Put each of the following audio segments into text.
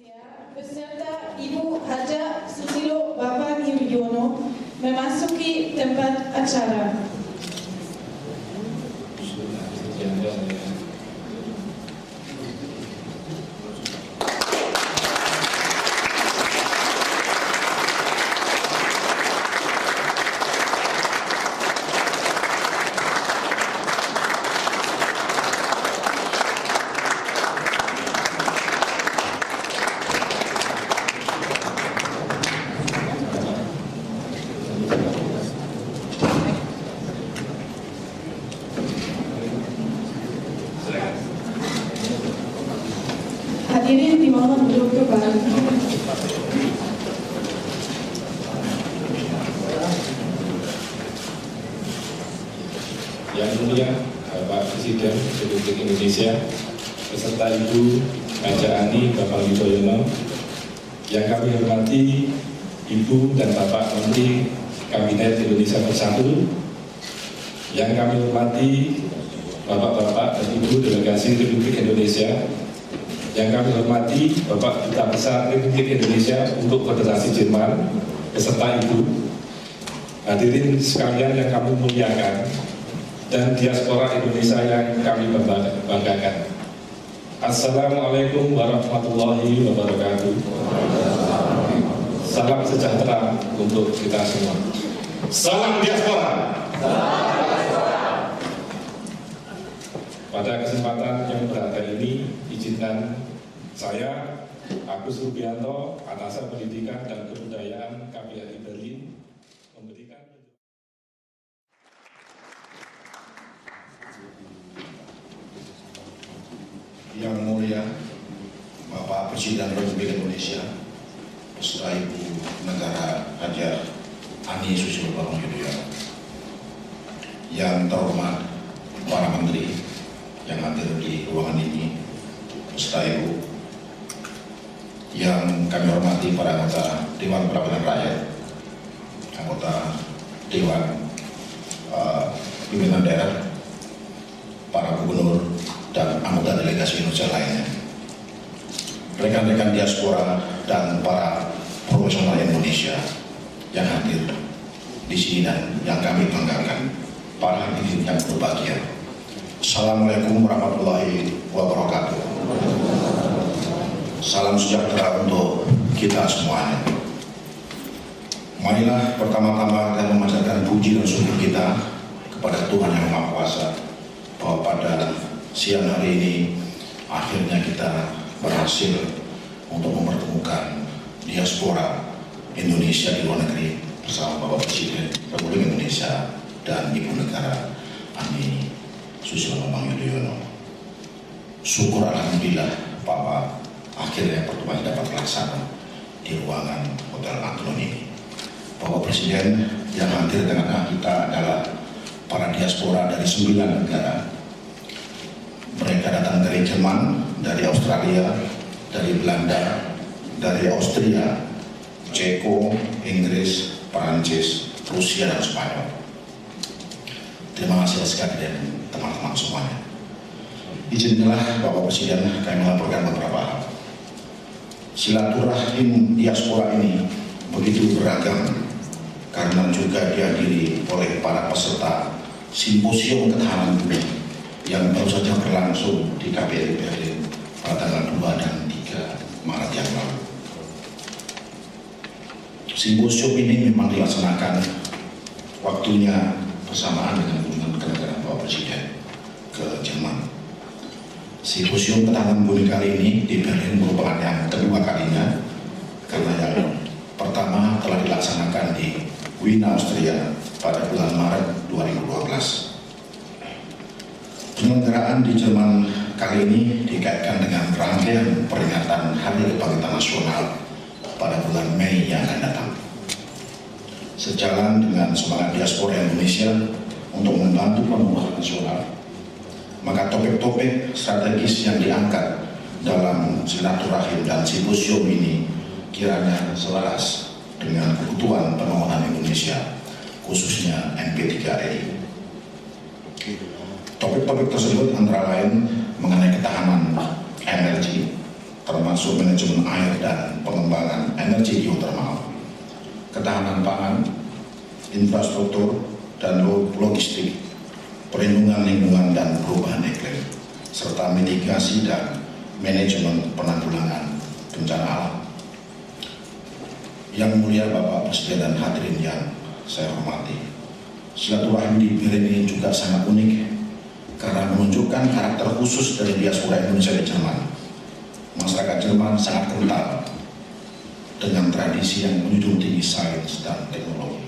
Beserta Ibu Haja Susilo Bambang Yudhoyono memasuki tempat acara. Hadirin dimohon duduk kembali. Yang mulia Bapak Presiden Republik Indonesia beserta Ibu Haja Ani Bambang Yudhoyono, yang kami hormati Ibu dan Bapak Menteri Kabinet Indonesia Bersatu, yang kami hormati Bapak-bapak dan Ibu Delegasi Republik Indonesia, yang kami hormati Bapak Duta Besar Republik Indonesia untuk Federasi Jerman beserta Ibu, hadirin sekalian yang kami muliakan, dan diaspora Indonesia yang kami banggakan. Assalamualaikum warahmatullahi wabarakatuh. Salam sejahtera untuk kita semua. Salam diaspora. Pada kesempatan yang berharga ini, izinkan saya, Agus Rubianto, Atasan Pendidikan dan Kebudayaan KBRI Berlin, memberikan Yang mulia Bapak Presiden Republik Indonesia beserta Ibu Negara Haja Ani Susilo Bambang Yudhoyono, yang terhormat para menteri yang hadir di ruangan ini beserta Ibu, yang kami hormati para anggota Dewan Perwakilan Rakyat, anggota Dewan Pimpinan Daerah, para gubernur dan anggota delegasi Indonesia lainnya, rekan-rekan diaspora dan para profesional Indonesia yang hadir di sini dan yang kami banggakan, para hadirin yang berbahagia. Assalamualaikum warahmatullahi wabarakatuh. Salam sejahtera untuk kita semuanya. Marilah pertama-tama kita memanjatkan puji dan syukur kita kepada Tuhan Yang Maha Kuasa bahwa pada siang hari ini akhirnya kita berhasil untuk mempertemukan diaspora Indonesia di luar negeri bersama Bapak Presiden Republik Indonesia dan Ibu Negara Ani Susilo Bambang Yudhoyono. Syukur alhamdulillah bahwa akhirnya pertemuan dapat terlaksana di ruangan Hotel Antelon ini. Bapak Presiden yang hadir dengan kita adalah para diaspora dari 9 negara. Mereka datang dari Jerman, dari Australia, dari Belanda, dari Austria, Ceko, Inggris, Perancis, Rusia, dan Spanyol. Terima kasih sekali dan teman-teman semuanya. Izinkanlah Bapak Presiden kami melaporkan beberapa hal. Silaturahim diaspora ini begitu beragam karena juga dihadiri oleh para peserta simposium ketahanan bumi yang baru saja berlangsung di KBRI Berlin pada tanggal 2 dan 3 Maret yang lalu. Simposium ini memang dilaksanakan waktunya bersamaan dengan kunjungan kenegaraan Bapak Presiden ke Jerman. Simposium ketahanan bumi kali ini di Berlin merupakan yang kedua kalinya, karena yang pertama telah dilaksanakan di Wien, Austria pada bulan Maret 2012. Penyelenggaraan di Jerman kali ini dikaitkan dengan rangkaian peringatan Hari Kebangkitan Nasional pada bulan Mei yang akan datang. Sejalan dengan semangat diaspora Indonesia untuk membantu pemulihan nasional, maka topik-topik strategis yang diangkat dalam silaturahim dan simposium ini kiranya selaras dengan kebutuhan pembangunan Indonesia, khususnya MP3I. Topik-topik tersebut antara lain mengenai ketahanan energi, termasuk manajemen air dan pengembangan energi geotermal, ketahanan pangan, infrastruktur dan logistik, perlindungan lingkungan dan perubahan iklim, serta mitigasi dan manajemen penanggulangan bencana alam. Yang mulia Bapak Presiden dan hadirin yang saya hormati, silaturahmi di BRIN ini juga sangat unik karena menunjukkan karakter khusus dari diaspora Indonesia di Jerman. Masyarakat Jerman sangat kental dengan tradisi yang menjunjung tinggi sains dan teknologi.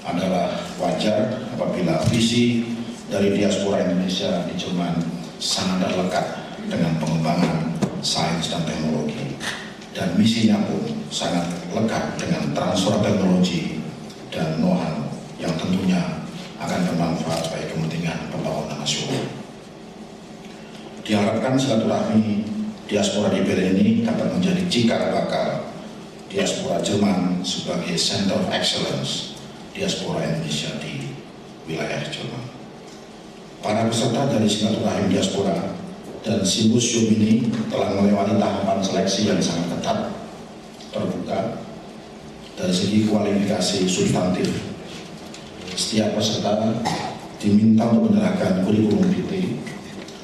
Adalah wajar apabila visi dari diaspora Indonesia di Jerman sangat lekat dengan pengembangan sains dan teknologi, dan misinya pun sangat lekat dengan transfer teknologi dan know-how yang tentunya akan bermanfaat bagi kepentingan pembangunan nasional. Diharapkan silaturahmi diaspora di BRIN ini dapat menjadi cikal bakal diaspora Jerman sebagai Center of Excellence diaspora Indonesia di wilayah Jerman. Para peserta dari silaturahim diaspora dan simposium ini telah melewati tahapan seleksi yang sangat ketat, terbuka dari segi kualifikasi substantif. Setiap peserta diminta untuk menyerahkan kurikulum vitae,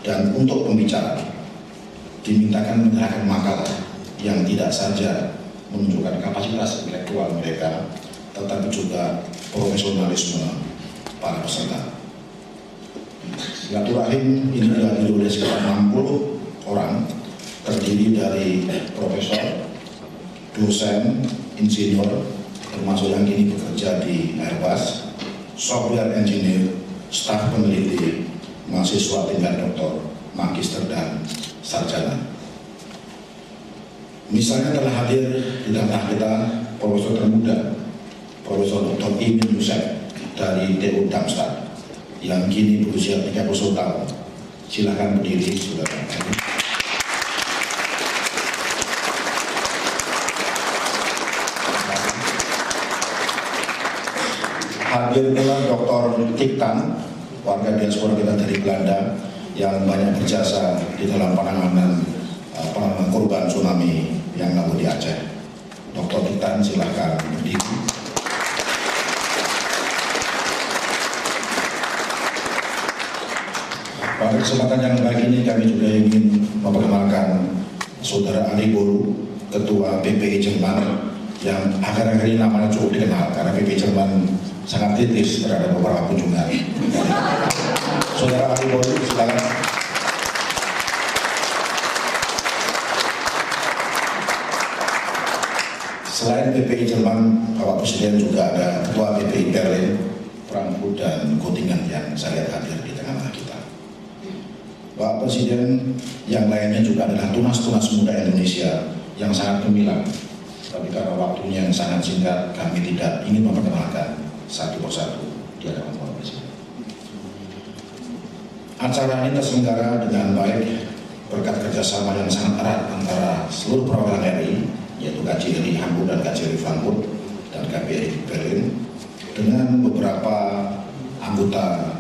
dan untuk pembicara dimintakan menyerahkan makalah yang tidak saja menunjukkan kapasitas intelektual mereka, tetapi juga profesionalisme para peserta. Silaturahim ini dihadiri oleh sekitar 60 orang, terdiri dari profesor, dosen, insinyur, termasuk yang kini bekerja di Airbus, software engineer, staf peneliti, mahasiswa tingkat doktor, magister dan sarjana. Misalnya telah hadir di tengah kita profesor termuda, Profesor Dr. Imin Yusef dari TU Darmstadt yang kini berusia 31 tahun. Silakan berdiri, saudara. Hadir pula Dr. Tiktan, warga diaspora kita dari Belanda yang banyak berjasa di dalam penanganan korban tsunami yang lalu di Aceh. Dr. Tiktan, silakan berdiri. Pada kesempatan yang baik ini kami juga ingin memperkenalkan Saudara Ali Bolu, Ketua PPI Jerman, yang akhir-akhir ini namanya cukup dikenal karena PPI Jerman sangat kritis terhadap beberapa kunjungan. Saudara Ali Bolu, silakan. Selain PPI Jerman, Bapak Presiden juga ada Ketua PPI Berlin, Frankfurt dan Göttingen yang saya lihat hadir di tengah-tengah kita. Bapak Presiden yang lainnya juga adalah tunas-tunas muda Indonesia yang sangat gemilang. Tapi karena waktunya yang sangat singkat, kami tidak ingin memperkenalkan satu persatu di hadapan Bapak Presiden. Acara ini terselenggara dengan baik berkat kerjasama yang sangat erat antara seluruh perwakilan RI, yaitu KJRI Hamburg dan KJRI Frankfurt dan KBRI Berlin, dengan beberapa anggota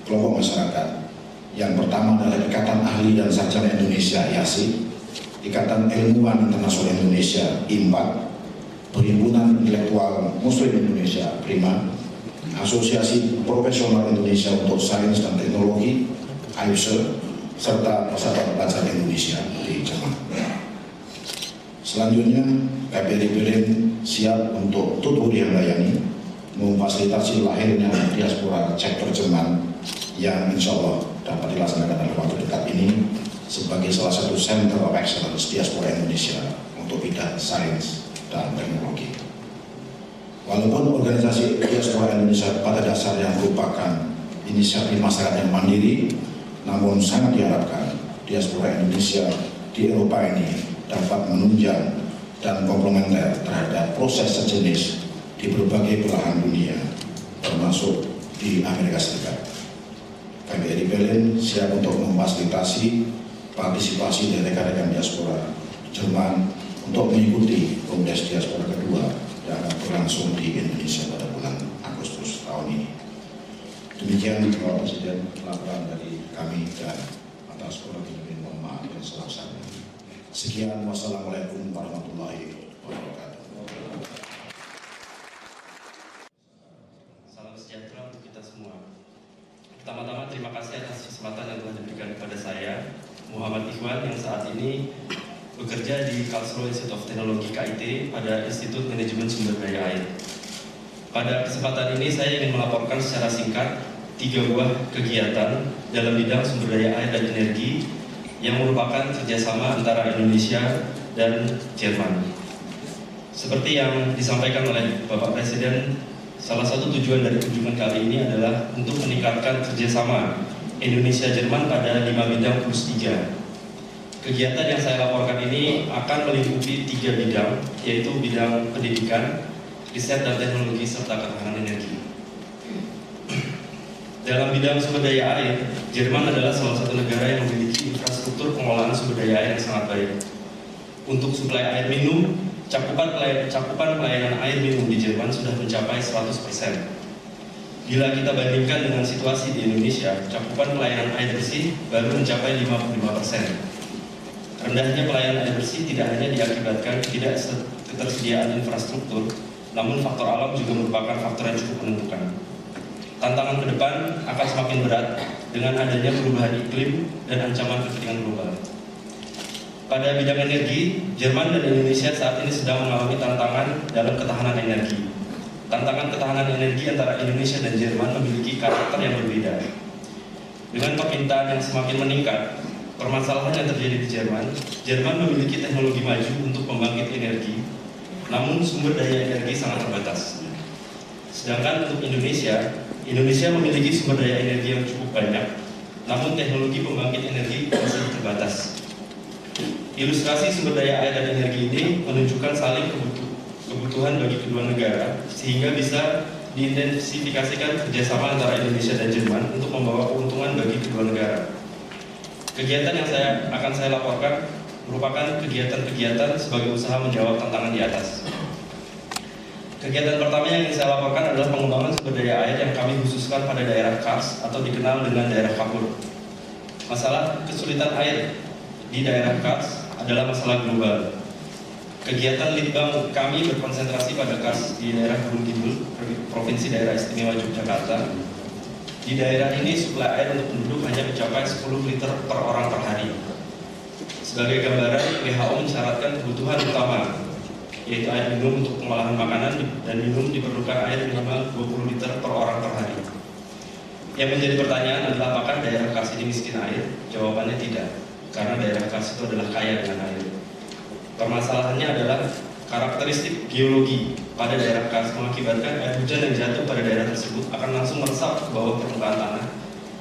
kelompok masyarakat. Yang pertama adalah Ikatan Ahli dan Sarjana Indonesia IASI, Ikatan Ilmuwan Internasional Indonesia IMPA, Perhimpunan Intelektual Muslim Indonesia PRIMA, Asosiasi Profesional Indonesia untuk Sains dan Teknologi AIPSE, serta Persatuan Pelajar Indonesia di Jerman. Selanjutnya, KBRI Berlin siap untuk turut melayani, memfasilitasi lahirnya diaspora sektor Jerman yang insya Allah dapat dilaksanakan dalam waktu dekat ini sebagai salah satu Center of Excellence diaspora Indonesia untuk bidang sains dan teknologi. Walaupun organisasi diaspora Indonesia pada dasarnya merupakan inisiatif masyarakat yang mandiri, namun sangat diharapkan diaspora Indonesia di Eropa ini dapat menunjang dan komplementer terhadap proses sejenis di berbagai belahan dunia, termasuk di Amerika Serikat. KBRI Berlin siap untuk memfasilitasi partisipasi dari rekan-rekan diaspora Jerman untuk mengikuti Kongres Diaspora kedua yang akan berlangsung di Indonesia pada bulan Agustus tahun ini. Demikian Bapak Presiden laporan dari kami dan atas koordinasi mohon maaf yang sebesar-besarnya. Sekian, wassalamualaikum warahmatullahi wabarakatuh. Salam sejahtera untuk kita semua. Pertama-tama terima kasih atas kesempatan yang telah diberikan kepada saya, Muhammad Ikhwan, yang saat ini bekerja di Karlsruhe Institute of Technology KIT pada Institut Manajemen Sumber Daya Air. Pada kesempatan ini saya ingin melaporkan secara singkat 3 buah kegiatan dalam bidang sumber daya air dan energi yang merupakan kerjasama antara Indonesia dan Jerman. Seperti yang disampaikan oleh Bapak Presiden, salah satu tujuan dari kunjungan kali ini adalah untuk meningkatkan kerjasama Indonesia-Jerman pada 5 bidang plus 3. Kegiatan yang saya laporkan ini akan melingkupi 3 bidang, yaitu bidang pendidikan, riset dan teknologi, serta ketahanan energi. Dalam bidang sumber daya air, Jerman adalah salah satu negara yang memiliki infrastruktur pengolahan sumber daya air yang sangat baik. Untuk suplai air minum, cakupan pelayanan air minum di Jerman sudah mencapai 100%. Bila kita bandingkan dengan situasi di Indonesia, cakupan pelayanan air bersih baru mencapai 55%. Rendahnya pelayanan air bersih tidak hanya diakibatkan tidak ketersediaan infrastruktur, namun faktor alam juga merupakan faktor yang cukup menentukan. Tantangan ke depan akan semakin berat dengan adanya perubahan iklim dan ancaman kekeringan global. Pada bidang energi, Jerman dan Indonesia saat ini sedang mengalami tantangan dalam ketahanan energi. Tantangan ketahanan energi antara Indonesia dan Jerman memiliki karakter yang berbeda. Dengan permintaan yang semakin meningkat, permasalahan yang terjadi di Jerman memiliki teknologi maju untuk pembangkit energi, namun sumber daya energi sangat terbatas. Sedangkan untuk Indonesia memiliki sumber daya energi yang cukup banyak, namun teknologi pembangkit energi masih terbatas. Ilustrasi sumber daya air dan energi ini menunjukkan saling kebutuhan bagi kedua negara, sehingga bisa diintensifikasikan kerjasama antara Indonesia dan Jerman untuk membawa keuntungan bagi kedua negara. Kegiatan yang akan saya laporkan merupakan kegiatan-kegiatan sebagai usaha menjawab tantangan di atas. Kegiatan pertama yang ingin saya laporkan adalah pengembangan sumber daya air yang kami khususkan pada daerah Kars atau dikenal dengan daerah Kapur. Masalah kesulitan air di daerah Kars adalah masalah global. Kegiatan Litbang kami berkonsentrasi pada Kars di daerah Gunung Kidul, Provinsi Daerah Istimewa Yogyakarta. Di daerah ini suplai air untuk penduduk hanya mencapai 10 liter per orang per hari. Sebagai gambaran, WHO mensyaratkan kebutuhan utama, yaitu air minum untuk pengolahan makanan dan minum diperlukan air minimal 20 liter per orang per hari. Yang menjadi pertanyaan adalah apakah daerah Kars ini miskin air? Jawabannya tidak, karena daerah Kars itu adalah kaya dengan air. Permasalahannya adalah karakteristik geologi pada daerah Kars mengakibatkan air hujan yang jatuh pada daerah tersebut akan langsung meresap ke bawah permukaan tanah,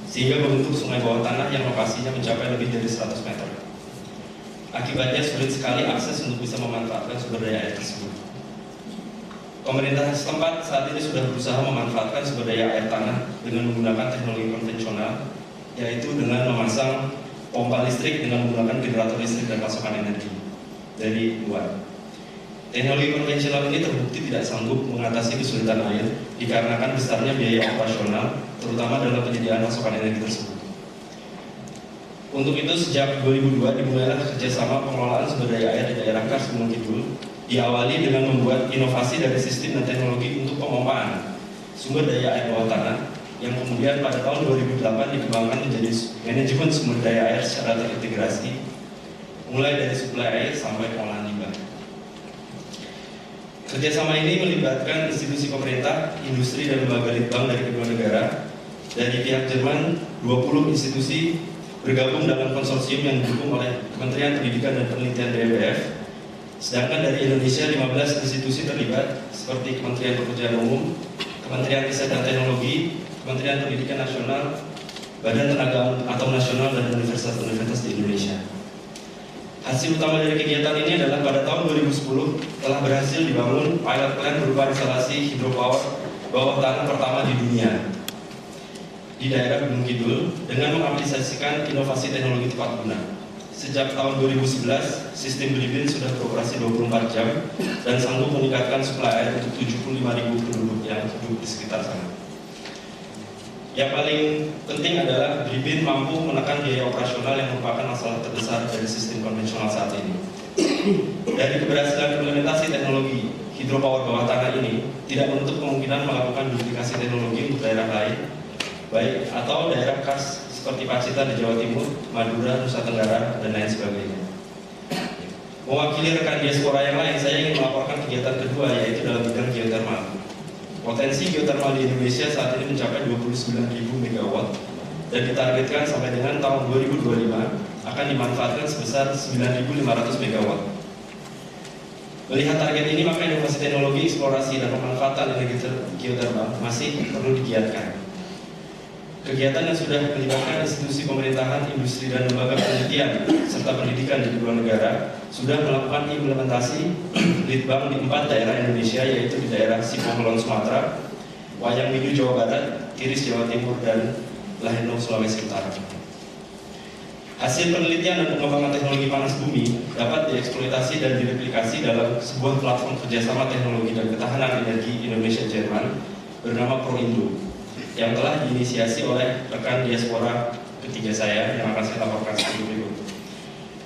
sehingga membentuk sungai bawah tanah yang lokasinya mencapai lebih dari 100 meter. Akibatnya sulit sekali akses untuk bisa memanfaatkan sumber daya air tersebut. Pemerintah setempat saat ini sudah berusaha memanfaatkan sumber daya air tanah dengan menggunakan teknologi konvensional, yaitu dengan memasang pompa listrik dengan menggunakan generator listrik dan pasokan energi dari luar. Teknologi konvensional ini terbukti tidak sanggup mengatasi kesulitan air dikarenakan besarnya biaya operasional, terutama dalam penyediaan pasokan energi tersebut. Untuk itu, sejak 2002 dimulailah kerjasama pengelolaan sumber daya air di daerah Kars Gunung Kidul, diawali dengan membuat inovasi dari sistem dan teknologi untuk pemompaan sumber daya air bawah tanah, yang kemudian pada tahun 2008 dikembangkan menjadi manajemen sumber daya air secara terintegrasi, mulai dari suplai air sampai pengolahan limbah. Kerjasama ini melibatkan institusi pemerintah, industri, dan lembaga litbang dari kedua negara. Dari pihak Jerman, 20 institusi bergabung dalam konsorsium yang didukung oleh Kementerian Pendidikan dan Penelitian BMBF. Sedangkan dari Indonesia, 15 institusi terlibat seperti Kementerian Pekerjaan Umum, Kementerian Riset dan Teknologi, Kementerian Pendidikan Nasional, Badan Tenaga Atom Nasional, dan universitas-universitas di Indonesia. Hasil utama dari kegiatan ini adalah pada tahun 2010 telah berhasil dibangun pilot plant berupa instalasi hidropower bawah tanah pertama di dunia di daerah Gunung Kidul dengan mengaplikasikan inovasi teknologi tepat guna. Sejak tahun 2011, sistem Blibin sudah beroperasi 24 jam dan sanggup meningkatkan suplai air untuk 75.000 penduduk yang hidup di sekitar sana. Yang paling penting adalah BRIBIN mampu menekan biaya operasional yang merupakan masalah terbesar dari sistem konvensional saat ini. Dari keberhasilan implementasi teknologi hidropower bawah tanah ini tidak menutup kemungkinan melakukan duplikasi teknologi untuk daerah lain, baik atau daerah khas seperti Pacitan di Jawa Timur, Madura, Nusa Tenggara, dan lain sebagainya. Mewakili rekan diaspora yang lain, saya ingin melaporkan kegiatan kedua, yaitu dalam bidang geothermal. Potensi geothermal di Indonesia saat ini mencapai 29.000 MW dan ditargetkan sampai dengan tahun 2025 akan dimanfaatkan sebesar 9.500 MW. Melihat target ini, maka inovasi teknologi, eksplorasi, dan pemanfaatan energi geothermal masih perlu digiatkan. Kegiatan yang sudah melibatkan institusi pemerintahan, industri, dan lembaga penelitian serta pendidikan di kedua negara sudah melakukan implementasi litbang di 4 daerah Indonesia, yaitu di daerah Sipoholon Sumatera, Wayang Windu Jawa Barat, Tiris Jawa Timur, dan Laheno Sulawesi Utara. Hasil penelitian dan pengembangan teknologi panas bumi dapat dieksploitasi dan direplikasi dalam sebuah platform kerjasama teknologi dan ketahanan energi Indonesia-Jerman bernama ProIndo, yang telah diinisiasi oleh rekan diaspora ketiga saya yang akan saya laporkan sebagai berikut.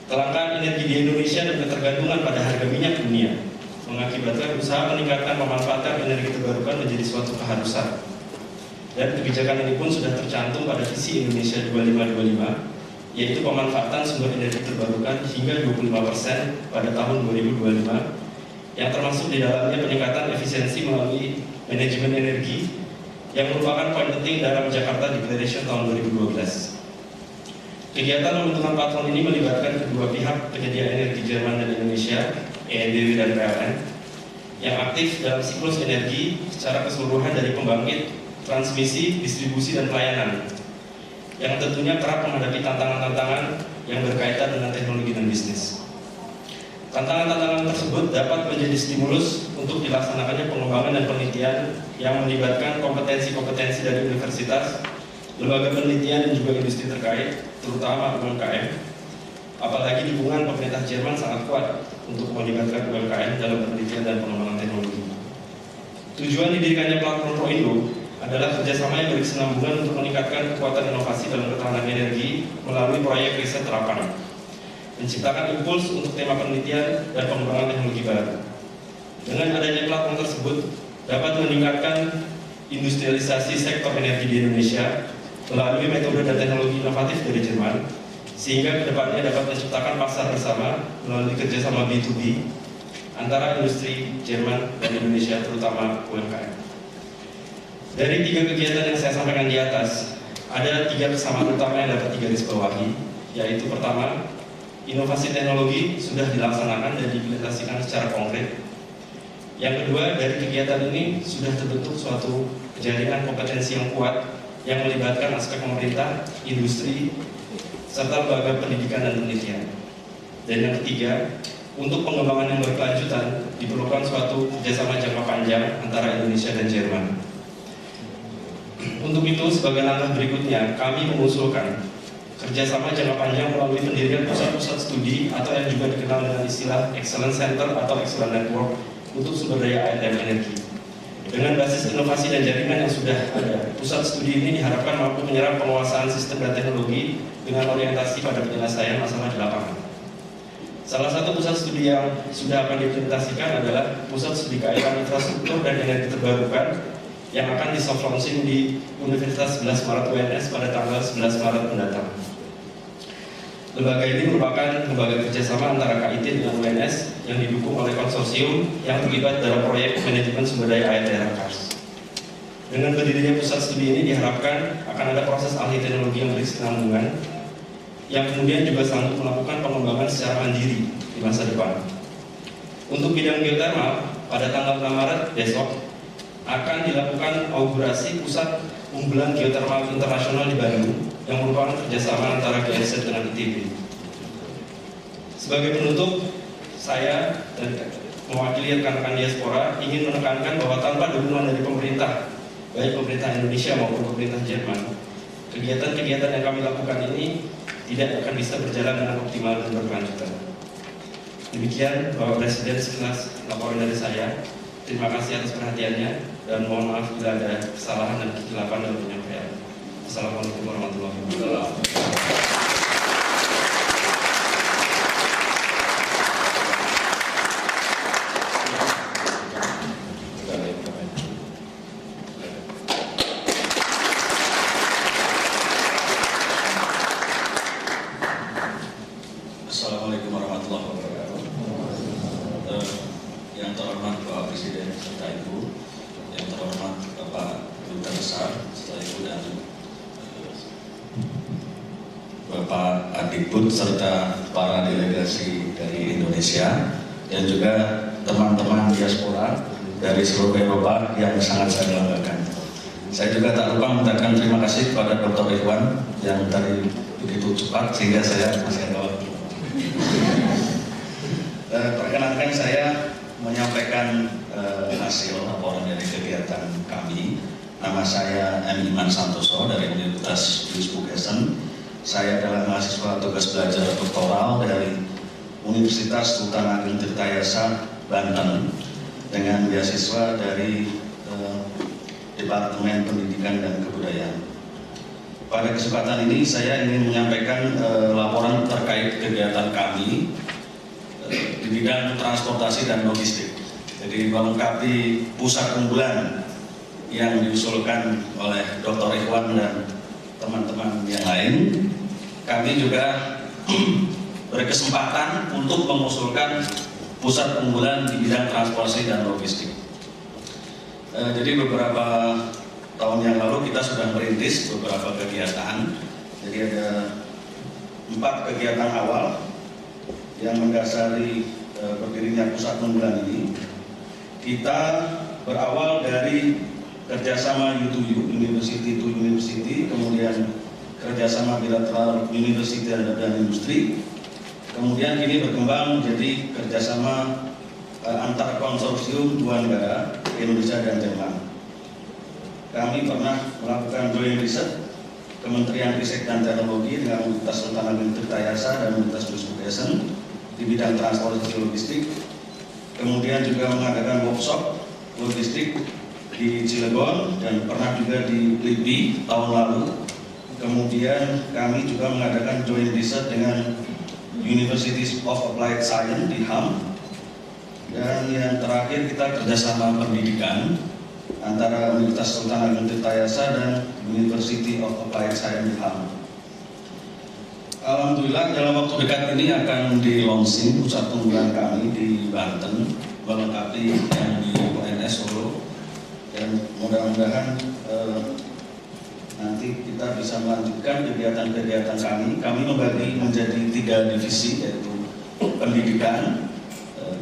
Kelangkaan energi di Indonesia dan ketergantungan pada harga minyak dunia mengakibatkan usaha meningkatkan pemanfaatan energi terbarukan menjadi suatu keharusan. Dan kebijakan ini pun sudah tercantum pada visi Indonesia 2525, yaitu pemanfaatan sumber energi terbarukan hingga 25% pada tahun 2025, yang termasuk di dalamnya peningkatan efisiensi melalui manajemen energi yang merupakan poin penting dalam Jakarta Declaration tahun 2012. Kegiatan pembentukan platform ini melibatkan kedua pihak penyedia energi Jerman dan Indonesia, ENBW dan PLN, yang aktif dalam siklus energi secara keseluruhan dari pembangkit, transmisi, distribusi, dan pelayanan, yang tentunya kerap menghadapi tantangan-tantangan yang berkaitan dengan teknologi dan bisnis. Tantangan-tantangan tersebut dapat menjadi stimulus untuk dilaksanakannya pengembangan dan penelitian yang melibatkan kompetensi-kompetensi dari universitas, lembaga penelitian, dan juga industri terkait, terutama UMKM. Apalagi dukungan pemerintah Jerman sangat kuat untuk melibatkan UMKM dalam penelitian dan pengembangan teknologi. Tujuan didirikannya platform ProIndo adalah kerjasama yang berkesinambungan untuk meningkatkan kekuatan inovasi dalam ketahanan energi melalui proyek riset terapan, menciptakan impuls untuk tema penelitian dan pengembangan teknologi baru. Dengan adanya platform tersebut, dapat meningkatkan industrialisasi sektor energi di Indonesia melalui metode dan teknologi inovatif dari Jerman, sehingga kedepannya dapat menciptakan pasar bersama melalui kerjasama B2B antara industri Jerman dan Indonesia, terutama UMKM. Dari 3 kegiatan yang saya sampaikan di atas, ada 3 kesamaan utama yang dapat digarisbawahi, yaitu pertama, inovasi teknologi sudah dilaksanakan dan diimplementasikan secara konkret. Yang kedua, dari kegiatan ini sudah terbentuk suatu jaringan kompetensi yang kuat yang melibatkan aspek pemerintah, industri, serta lembaga pendidikan dan penelitian. Dan yang ketiga, untuk pengembangan yang berkelanjutan diperlukan suatu kerjasama jangka panjang antara Indonesia dan Jerman. Untuk itu, sebagai langkah berikutnya, kami mengusulkan kerjasama jangka panjang melalui pendirian pusat-pusat studi atau yang juga dikenal dengan istilah Excellence Center atau Excellence Network untuk sumber daya air dan energi. Dengan basis inovasi dan jaringan yang sudah ada, pusat studi ini diharapkan mampu menyerap penguasaan sistem dan teknologi dengan orientasi pada penyelesaian masalah di lapangan. Salah satu pusat studi yang sudah akan diimplementasikan adalah pusat studi keairan infrastruktur dan energi terbarukan yang akan di-soft launching di Universitas 11 Maret UNS pada tanggal 11 Maret mendatang. Lembaga ini merupakan lembaga kerjasama antara KIT dengan UNS yang didukung oleh konsorsium yang terlibat dalam proyek manajemen sumber daya air daerah KARS. Dengan berdirinya pusat studi ini diharapkan akan ada proses ahli teknologi yang berkesinambungan yang kemudian juga sanggup melakukan pengembangan secara mandiri di masa depan. Untuk bidang geothermal, pada tanggal 6 Maret besok akan dilakukan inaugurasi pusat unggulan geothermal internasional di Bandung yang merupakan kerjasama antara GSZ dengan ITB. Sebagai penutup, saya dan mewakili rekan-rekan diaspora ingin menekankan bahwa tanpa dukungan dari pemerintah, baik pemerintah Indonesia maupun pemerintah Jerman, kegiatan-kegiatan yang kami lakukan ini tidak akan bisa berjalan dengan optimal dan berkelanjutan. Demikian Bapak Presiden, sekilas laporan dari saya. Terima kasih atas perhatiannya dan mohon maaf bila ada kesalahan dan kekeliruan dalam penyampaian. Assalamualaikum warahmatullahi wabarakatuh. Assalamualaikum warahmatullahi wabarakatuh. Yang terhormat Bapak Presiden serta Ibu, yang terhormat Bapak Duta Besar serta Ibu, dan Bapak Adikbud serta para delegasi dari Indonesia, dan juga teman-teman diaspora dari seluruh Eropa yang sangat saya banggakan. Saya juga tak lupa mengucapkan terima kasih kepada Dr. Ikhwan yang tadi begitu cepat sehingga saya masih ada waktu. Perkenankan saya menyampaikan hasil laporan dari kegiatan kami. Nama saya M. Iman Santoso dari Universitas Wisbukessen. Saya adalah mahasiswa tugas belajar doktoral dari Universitas Sultan Ageng Tirtayasa, Banten, dengan beasiswa dari Departemen Pendidikan dan Kebudayaan. Pada kesempatan ini saya ingin menyampaikan laporan terkait kegiatan kami di bidang transportasi dan logistik. Jadi melengkapi pusat unggulan yang diusulkan oleh Dr. Ikhwan dan teman-teman yang lain, kami juga berkesempatan untuk mengusulkan pusat unggulan di bidang transportasi dan logistik. Jadi beberapa tahun yang lalu kita sudah merintis beberapa kegiatan. Jadi ada 4 kegiatan awal yang mendasari berdirinya pusat unggulan ini. Kita berawal dari kerjasama U2U, University to University, kemudian kerjasama bilateral University dan industri, kemudian ini berkembang menjadi kerjasama antar konsorsium 2 negara, Indonesia dan Jerman. Kami pernah melakukan joint research Kementerian Riset dan Teknologi dengan Universitas Sultan Ageng Tirtayasa dan Universitas Wisbukessen di bidang transportasi logistik. Kemudian juga mengadakan workshop logistik di Cilegon dan pernah juga di LIPI tahun lalu. Kemudian kami juga mengadakan joint research dengan University of Applied Science di HAM. Dan yang terakhir kita kerjasama pendidikan antara Universitas Sultan Ageng Tirtayasa dan University of Applied Science di HAM. Alhamdulillah dalam waktu dekat ini akan di-launching pusat unggulan kami di Banten, melengkapi yang di UNS Solo, dan mudah-mudahan nanti kita bisa melanjutkan kegiatan-kegiatan kami. Kami membagi menjadi 3 divisi, yaitu pendidikan.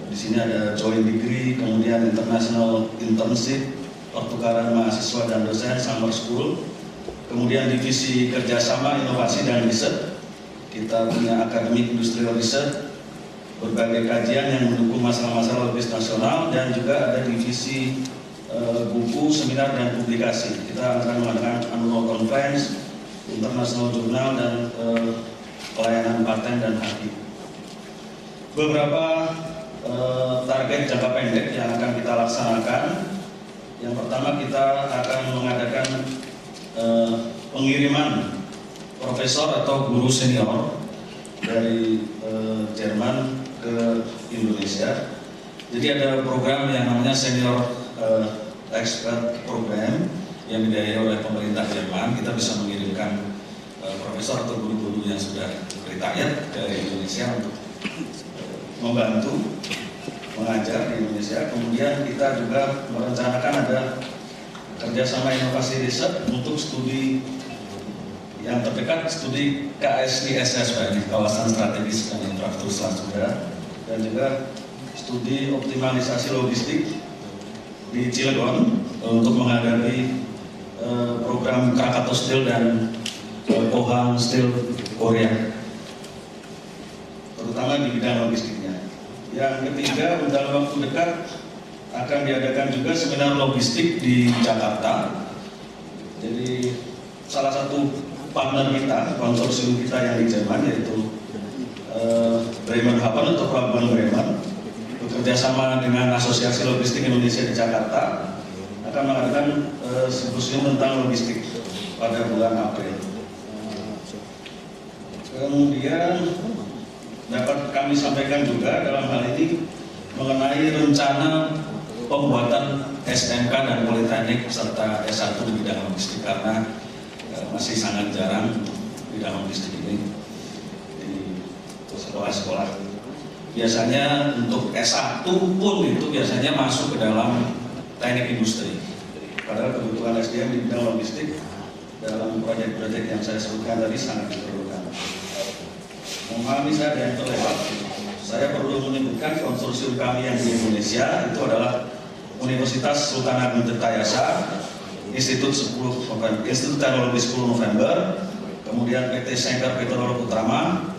Di sini ada joint degree, kemudian international internship, pertukaran mahasiswa dan dosen, summer school. Kemudian divisi kerjasama, inovasi dan riset. Kita punya akademik industrial research, berbagai kajian yang mendukung masalah-masalah logis nasional, dan juga ada divisi buku, seminar dan publikasi. Kita akan mengadakan annual conference, international journal, dan pelayanan paten dan haki. Beberapa target jangka pendek yang akan kita laksanakan. Yang pertama, kita akan mengadakan pengiriman profesor atau guru senior dari Jerman ke Indonesia. Jadi ada program yang namanya Senior Expert Program yang dibiayai oleh pemerintah Jerman. Kita bisa mengirimkan profesor atau guru-guru yang sudah retired dari Indonesia untuk membantu mengajar di Indonesia. Kemudian kita juga merencanakan ada kerjasama inovasi riset untuk studi yang terdekat, studi KSISS, di kawasan strategis dan infrastruktur Selat Sunda, dan juga studi optimalisasi logistik di Cilegon untuk menghadapi program Krakatau Steel dan Pohang Steel Korea, terutama di bidang logistiknya. Yang ketiga, dalam waktu dekat akan diadakan juga seminar logistik di Jakarta. Jadi salah satu partner kita, konsorsium kita yang di Jerman, yaitu Bremerhaven atau Pelabuhan Bremen, bekerja sama dengan Asosiasi Logistik Indonesia di Jakarta, akan mengadakan simposium tentang logistik pada bulan April. Kemudian dapat kami sampaikan juga dalam hal ini mengenai rencana pembuatan SMK dan Politeknik serta S1 di bidang logistik, karena masih sangat jarang bidang logistik ini di sekolah-sekolah. Biasanya untuk S1 pun itu biasanya masuk ke dalam teknik industri. Padahal kebutuhan SDM di bidang logistik dalam proyek-proyek yang saya sebutkan tadi sangat diperlukan. Memahami saya ada yang terlewat, saya perlu menyebutkan konsorsium kami yang di Indonesia itu adalah Universitas Sultan Agung Tirtayasa, Institut Teknologi 10 November, kemudian PT Schenker Petrolog Utama,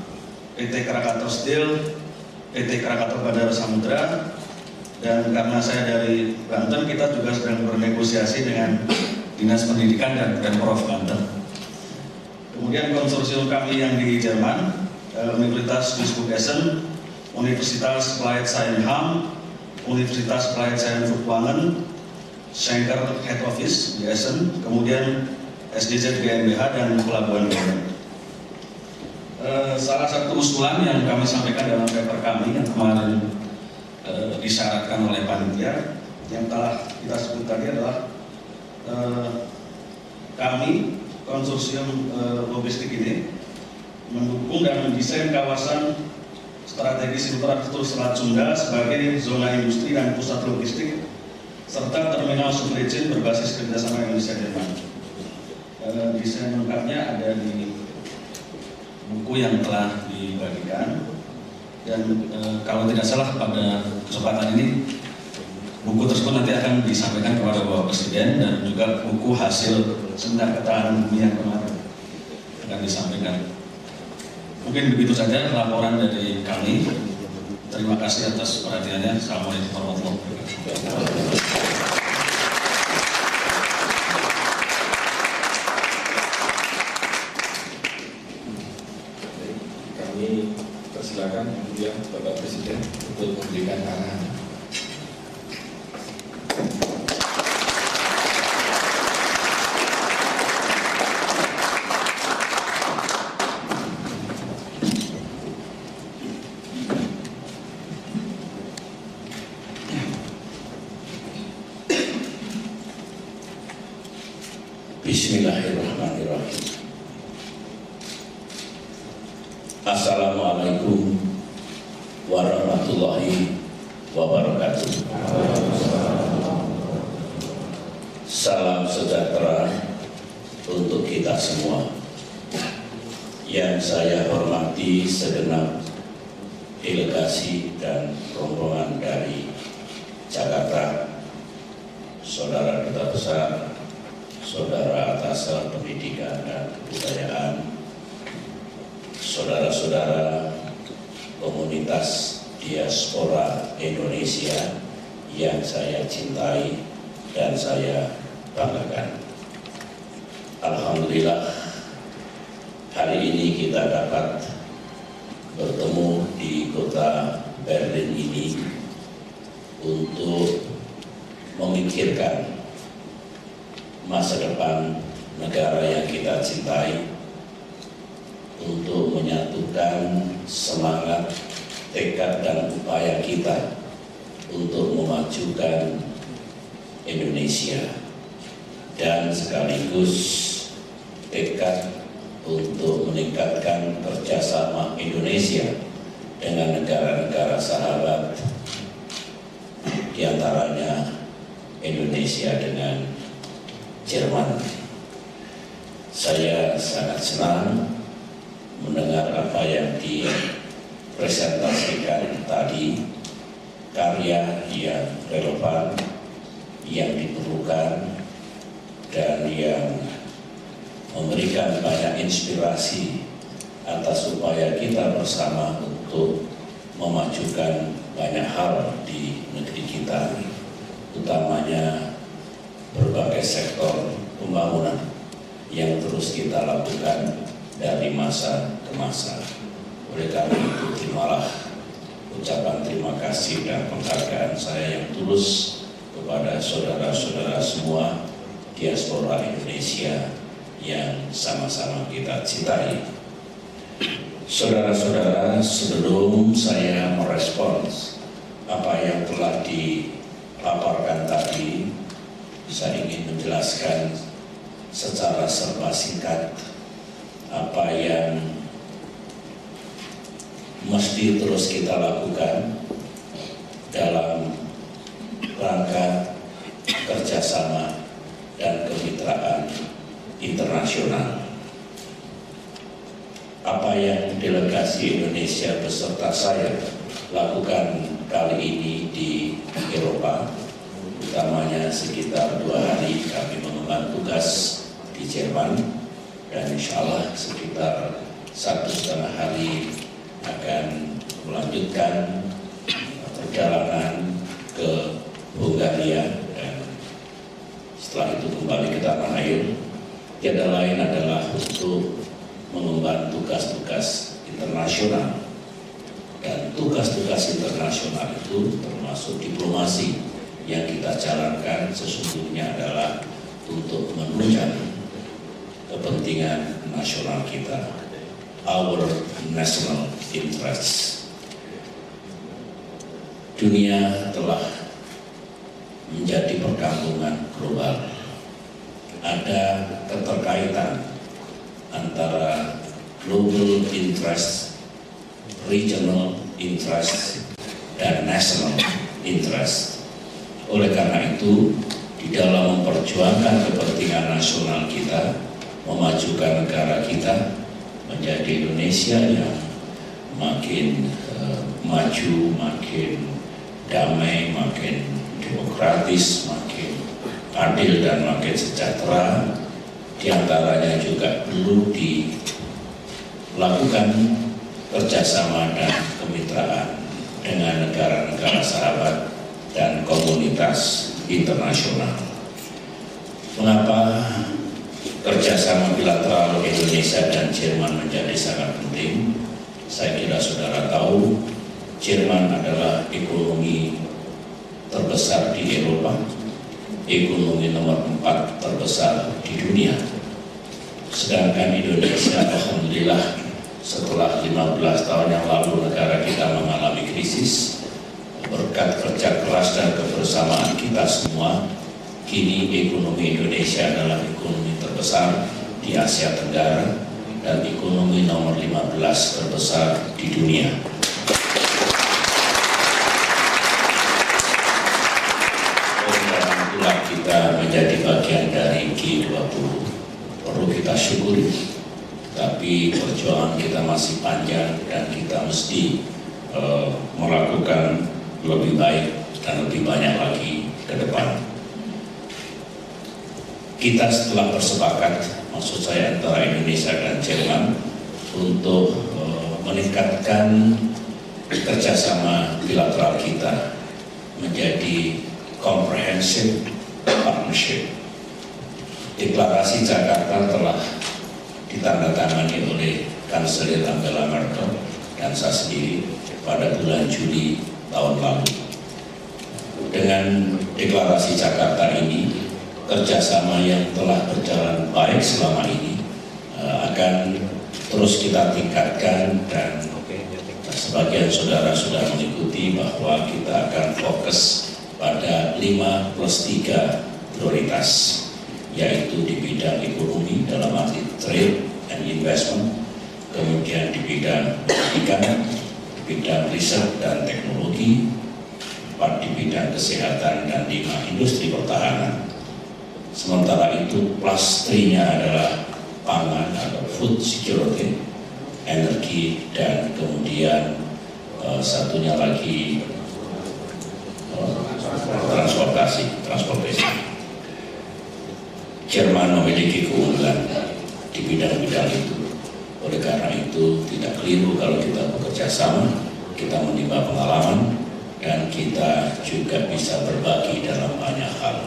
PT Krakatau Steel, PT Krakatau Bandara Samudra, dan karena saya dari Banten, kita juga sedang bernegosiasi dengan Dinas Pendidikan dan Pemprov Banten. Kemudian konsorsium kami yang di Jerman, Universitas Duisburg Essen, Universitas Applied Science Hamm, Universitas Applied Science Furtwangen, Schenker Head Office di Essen, kemudian SDZ GmbH dan Pelabuhan Medan. Salah satu usulan yang kami sampaikan dalam paper kami yang kemarin disyaratkan oleh panitia yang telah kita sebut tadi adalah kami konsorsium logistik ini mendukung dan mendesain kawasan strategis infrastruktur Selat Sunda sebagai zona industri dan pusat logistik serta terminal supply chain berbasis kerjasama Indonesia Jerman. Desain lengkapnya ada di buku yang telah dibagikan, dan kalau tidak salah pada kesempatan ini buku tersebut nanti akan disampaikan kepada Bapak Presiden, dan juga buku hasil seminar ketahanan bumi yang kemarin akan disampaikan. Mungkin begitu saja laporan dari kami. Terima kasih atas perhatiannya. Assalamualaikum warahmatullahi wabarakatuh. Kami persilakan kemudian Bapak Presiden untuk memberikan arahan. Bismillahirrahmanirrahim. Assalamualaikum warahmatullahi wabarakatuh. Salam sejahtera untuk kita semua. Yang saya hormati segenap delegasi dan rombongan dari Jakarta, Saudara Duta Besar, Saudara atas Pendidikan dan Kebudayaan, saudara-saudara komunitas diaspora Indonesia yang saya cintai dan saya banggakan. Alhamdulillah, hari ini kita dapat bertemu di kota Berlin ini untuk memikirkan masa depan negara yang kita cintai, untuk menyatukan semangat, tekad dan upaya kita untuk memajukan Indonesia, dan sekaligus tekad untuk meningkatkan kerjasama Indonesia dengan negara-negara sahabat, diantaranya Indonesia dengan Jerman. Saya sangat senang mendengar apa yang dipresentasikan tadi, karya yang relevan, yang diperlukan, dan yang memberikan banyak inspirasi atas upaya kita bersama untuk memajukan banyak hal di negeri kita, utamanya berbagai sektor pembangunan yang terus kita lakukan dari masa ke masa. Oleh karena itu, terimalah ucapan terima kasih dan penghargaan saya yang tulus kepada saudara-saudara semua diaspora Indonesia yang sama-sama kita cintai. Saudara-saudara, sebelum saya merespons apa yang telah dipaparkan tadi, saya ingin menjelaskan secara serba singkat apa yang mesti terus kita lakukan dalam rangka kerjasama dan kemitraan internasional. Apa yang delegasi Indonesia beserta saya lakukan kali ini di Eropa, utamanya sekitar 2 hari kami mengemban tugas di Jerman, dan insya Allah sekitar 1,5 hari akan melanjutkan perjalanan ke Hungaria, dan setelah itu kembali ke tanah air. Tiada lain adalah untuk mengemban tugas-tugas internasional, dan tugas-tugas internasional itu termasuk diplomasi yang kita jalankan sesungguhnya adalah untuk menunjang kepentingan nasional kita, our national interests. Dunia telah menjadi perkampungan global. Ada keterkaitan antara global interest, regional interest, dan national interest. Oleh karena itu, di dalam memperjuangkan kepentingan nasional kita, memajukan negara kita menjadi Indonesia yang makin maju, makin damai, makin demokratis, makin adil, dan makin sejahtera. Di antaranya juga perlu dilakukan kerjasama dan kemitraan dengan negara-negara sahabat dan komunitas internasional. Mengapa kerjasama bilateral Indonesia dan Jerman menjadi sangat penting? Saya kira saudara tahu, Jerman adalah ekonomi terbesar di Eropa, ekonomi nomor 4 terbesar di dunia. Sedangkan Indonesia, alhamdulillah, setelah 15 tahun yang lalu negara kita mengalami krisis, berkat kerja keras dan kebersamaan kita semua, kini ekonomi Indonesia adalah ekonomi terbesar di Asia Tenggara dan ekonomi nomor 15 terbesar di dunia. Itulah kita menjadi bagian dari G20. Perlu kita syukuri, tapi perjuangan kita masih panjang dan kita mesti melakukan lebih baik dan lebih banyak lagi ke depan. Kita setelah bersepakat, maksud saya antara Indonesia dan Jerman, untuk meningkatkan kerjasama bilateral kita menjadi comprehensive partnership. Deklarasi Jakarta telah ditandatangani oleh Kanselir Angela Merkel dan saya sendiri pada bulan Juli tahun lalu. Dengan deklarasi Jakarta ini, kerjasama yang telah berjalan baik selama ini akan terus kita tingkatkan, dan sebagian saudara sudah mengikuti bahwa kita akan fokus pada 5+3 prioritas, yaitu di bidang ekonomi dalam arti trade and investment, kemudian di bidang pendidikan, di bidang riset dan teknologi, 4 di bidang kesehatan, dan 5 industri pertahanan. Sementara itu plus 3-nya adalah pangan atau food security, energi, dan kemudian satunya lagi transportasi. Jerman memiliki keunggulan di bidang-bidang itu. Oleh karena itu tidak keliru kalau kita bekerja sama, kita menimba pengalaman, dan kita juga bisa berbagi dalam banyak hal.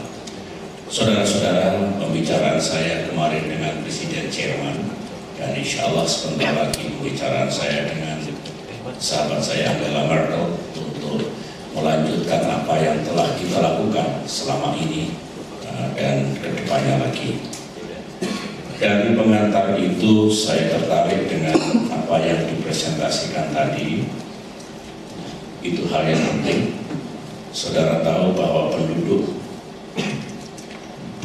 Saudara-saudara, pembicaraan saya kemarin dengan Presiden Jerman, dan insya Allah sebentar lagi pembicaraan saya dengan sahabat saya Angela Merkel untuk melanjutkan apa yang telah kita lakukan selama ini dan kedepannya lagi. Dari pengantar itu saya tertarik dengan apa yang dipresentasikan tadi. Itu hal yang penting. Saudara tahu bahwa penduduk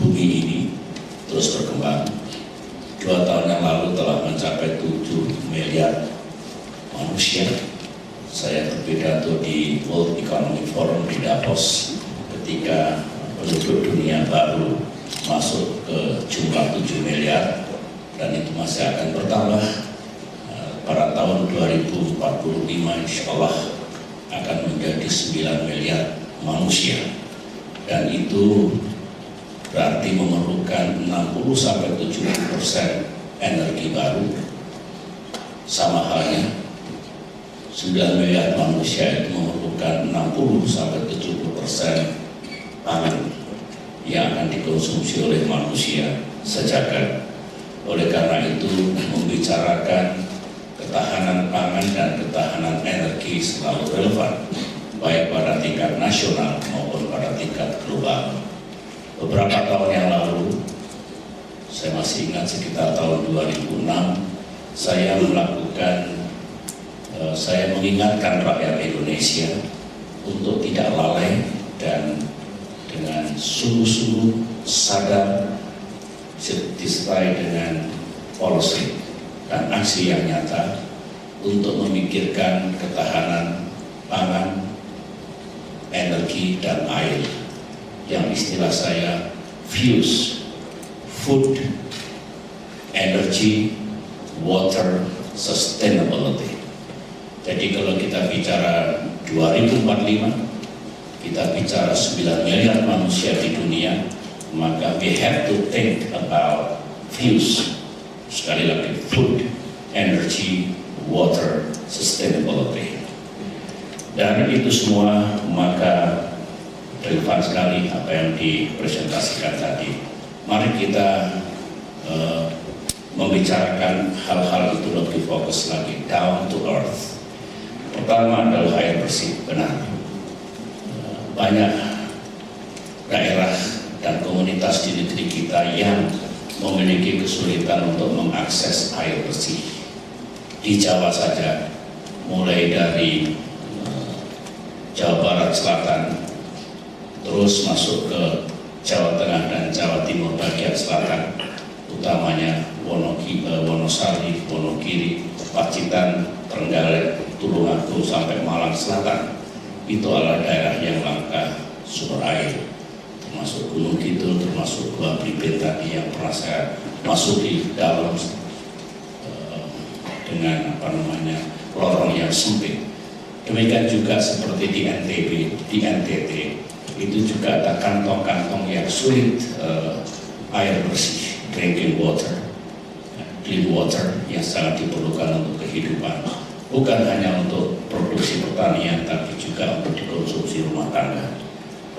bumi ini terus berkembang. 2 tahun yang lalu telah mencapai 7 miliar manusia. Saya berpidato di World Economic Forum di Davos ketika penduduk dunia baru masuk ke jumlah 7 miliar dan itu masih akan bertambah. Pada tahun 2045 insya Allah akan menjadi 9 miliar manusia, dan itu berarti memerlukan 60-70% energi baru. Sama halnya 9 miliar manusia itu memerlukan 60-70% pangan yang akan dikonsumsi oleh manusia sejagat. Oleh karena itu, membicarakan ketahanan pangan dan ketahanan energi selalu relevan, baik pada tingkat nasional maupun pada tingkat global. Beberapa tahun yang lalu, saya masih ingat sekitar tahun 2006, saya mengingatkan rakyat Indonesia untuk tidak lalai dan dengan sungguh-sungguh sadar disertai dengan policy dan aksi yang nyata untuk memikirkan ketahanan pangan, energi, dan air, yang istilah saya fuse, food, energy, water, sustainability. Jadi kalau kita bicara 2045, kita bicara 9 miliar manusia di dunia, maka we have to think about fuse, sekali lagi food, energy, water, sustainability. Dari itu semua maka relevan sekali apa yang dipresentasikan tadi. Mari kita membicarakan hal-hal itu lebih fokus lagi, down to earth. Pertama adalah air bersih, benar. Banyak daerah dan komunitas di negeri kita yang memiliki kesulitan untuk mengakses air bersih. Di Jawa saja, mulai dari Jawa Barat Selatan, terus masuk ke Jawa Tengah dan Jawa Timur bagian selatan, utamanya Wonosari, Wonogiri, Pacitan, Trenggalek, Tulungagung sampai Malang Selatan. Itu adalah daerah yang langka sumber air, termasuk Gunung Kidul, termasuk Gua Pribet tadi yang pernah saya masuki dalam dengan lorong yang sempit. Demikian juga seperti di NTB, di NTT, itu juga ada kantong-kantong yang sulit air bersih, drinking water, clean water yang sangat diperlukan untuk kehidupan. Bukan hanya untuk produksi pertanian, tapi juga untuk dikonsumsi rumah tangga.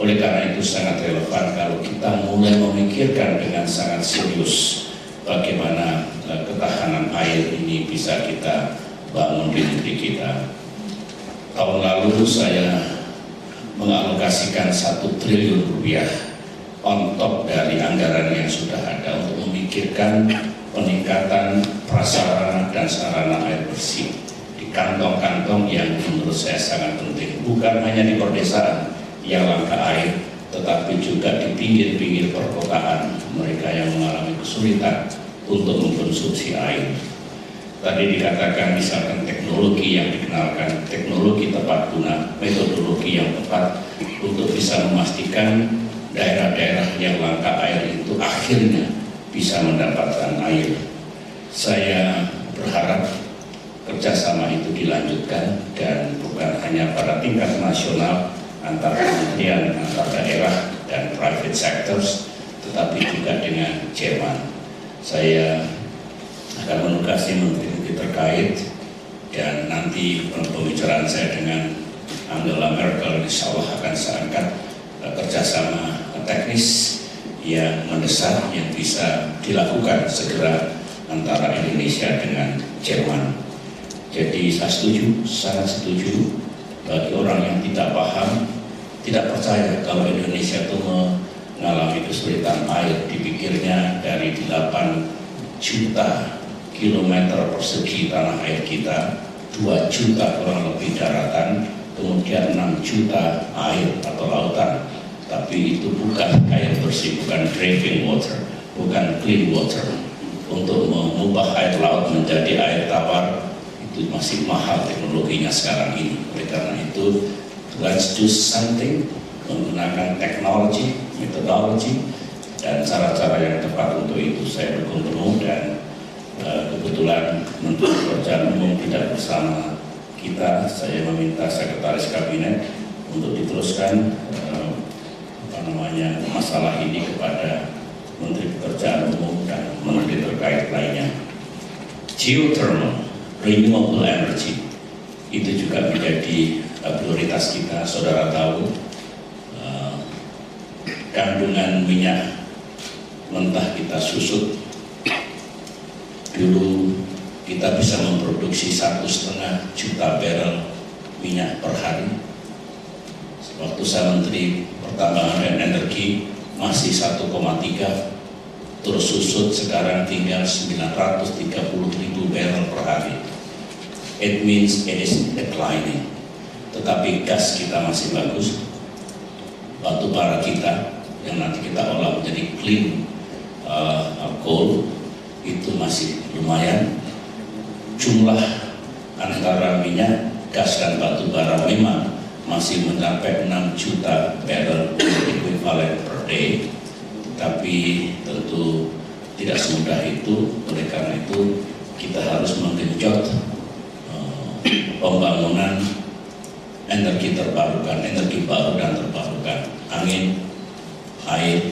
Oleh karena itu sangat relevan kalau kita mulai memikirkan dengan sangat serius bagaimana ketahanan air ini bisa kita bangun di negeri kita. Tahun lalu saya mengalokasikan 1 triliun rupiah on top dari anggaran yang sudah ada untuk memikirkan peningkatan prasarana dan sarana air bersih di kantong-kantong yang menurut saya sangat penting, bukan hanya di perdesaan yang langka air, tetapi juga di pinggir-pinggir perkotaan mereka yang mengalami kesulitan untuk mengkonsumsi air. Tadi dikatakan misalkan teknologi yang dikenalkan, teknologi tepat guna, metodologi yang tepat untuk bisa memastikan daerah-daerah yang langka air itu akhirnya bisa mendapatkan air. Saya berharap kerjasama itu dilanjutkan dan bukan hanya pada tingkat nasional antar kementerian, antar daerah dan private sectors, tetapi juga dengan Jerman. Saya akan menugasi menteri terkait dan nanti pembicaraan saya dengan Angela Merkel insya Allah akan saya angkat kerjasama teknis yang mendesak yang bisa dilakukan segera antara Indonesia dengan Jerman. Jadi saya setuju, sangat setuju. Bagi orang yang tidak paham, tidak percaya kalau Indonesia itu mengalami kesulitan air, dipikirnya dari 8 juta kilometer persegi tanah air kita, 2 juta kurang lebih daratan, kemudian 6 juta air atau lautan. Tapi itu bukan air bersih, bukan drinking water, bukan clean water. Untuk mengubah air laut menjadi air tawar itu masih mahal teknologinya sekarang ini. Oleh karena itu, let's do something, menggunakan teknologi, metodologi, dan cara-cara yang tepat untuk itu. Saya dukung penuh, dan kebetulan Menteri Pekerjaan Umum tidak bersama kita. Saya meminta Sekretaris Kabinet untuk diteruskan masalah ini kepada Menteri Pekerjaan Umum dan menteri terkait lainnya. Geothermal, renewable energy, itu juga menjadi prioritas kita. Saudara tahu, kandungan minyak mentah kita susut. Dulu kita bisa memproduksi 1,5 juta barrel minyak per hari. Waktu saya Menteri Pertambangan dan Energi masih 1,3, terus susut sekarang tinggal 930.000 barrel per hari. It means it is declining. Tetapi gas kita masih bagus, batu bara kita yang nanti kita olah menjadi clean coal itu masih lumayan. Jumlah antara minyak, gas dan batu bara memang masih mencapai 6 juta barrel equivalent per day, tapi tentu tidak semudah itu. Oleh karena itu kita harus menggenjot pembangunan energi terbarukan, energi baru dan terbarukan, angin, air,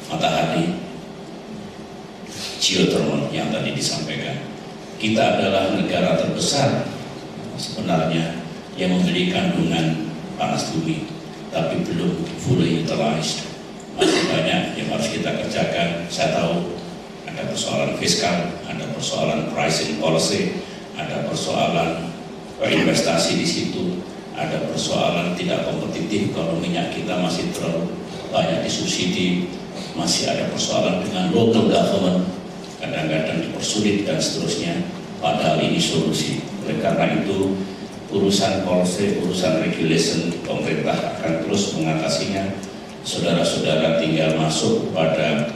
matahari, geothermal yang tadi disampaikan. Kita adalah negara terbesar sebenarnya yang memiliki kandungan panas bumi, tapi belum fully utilized. Masih banyak yang harus kita kerjakan. Saya tahu ada persoalan fiskal, ada persoalan pricing policy, ada persoalan investasi di situ, ada persoalan tidak kompetitif kalau minyak kita masih terlalu banyak disubsidi, masih ada persoalan dengan local government, kadang-kadang dipersulit dan seterusnya. Padahal ini solusi. Oleh karena itu, urusan policy, urusan regulation, pemerintah akan terus mengatasinya. Saudara-saudara tinggal masuk pada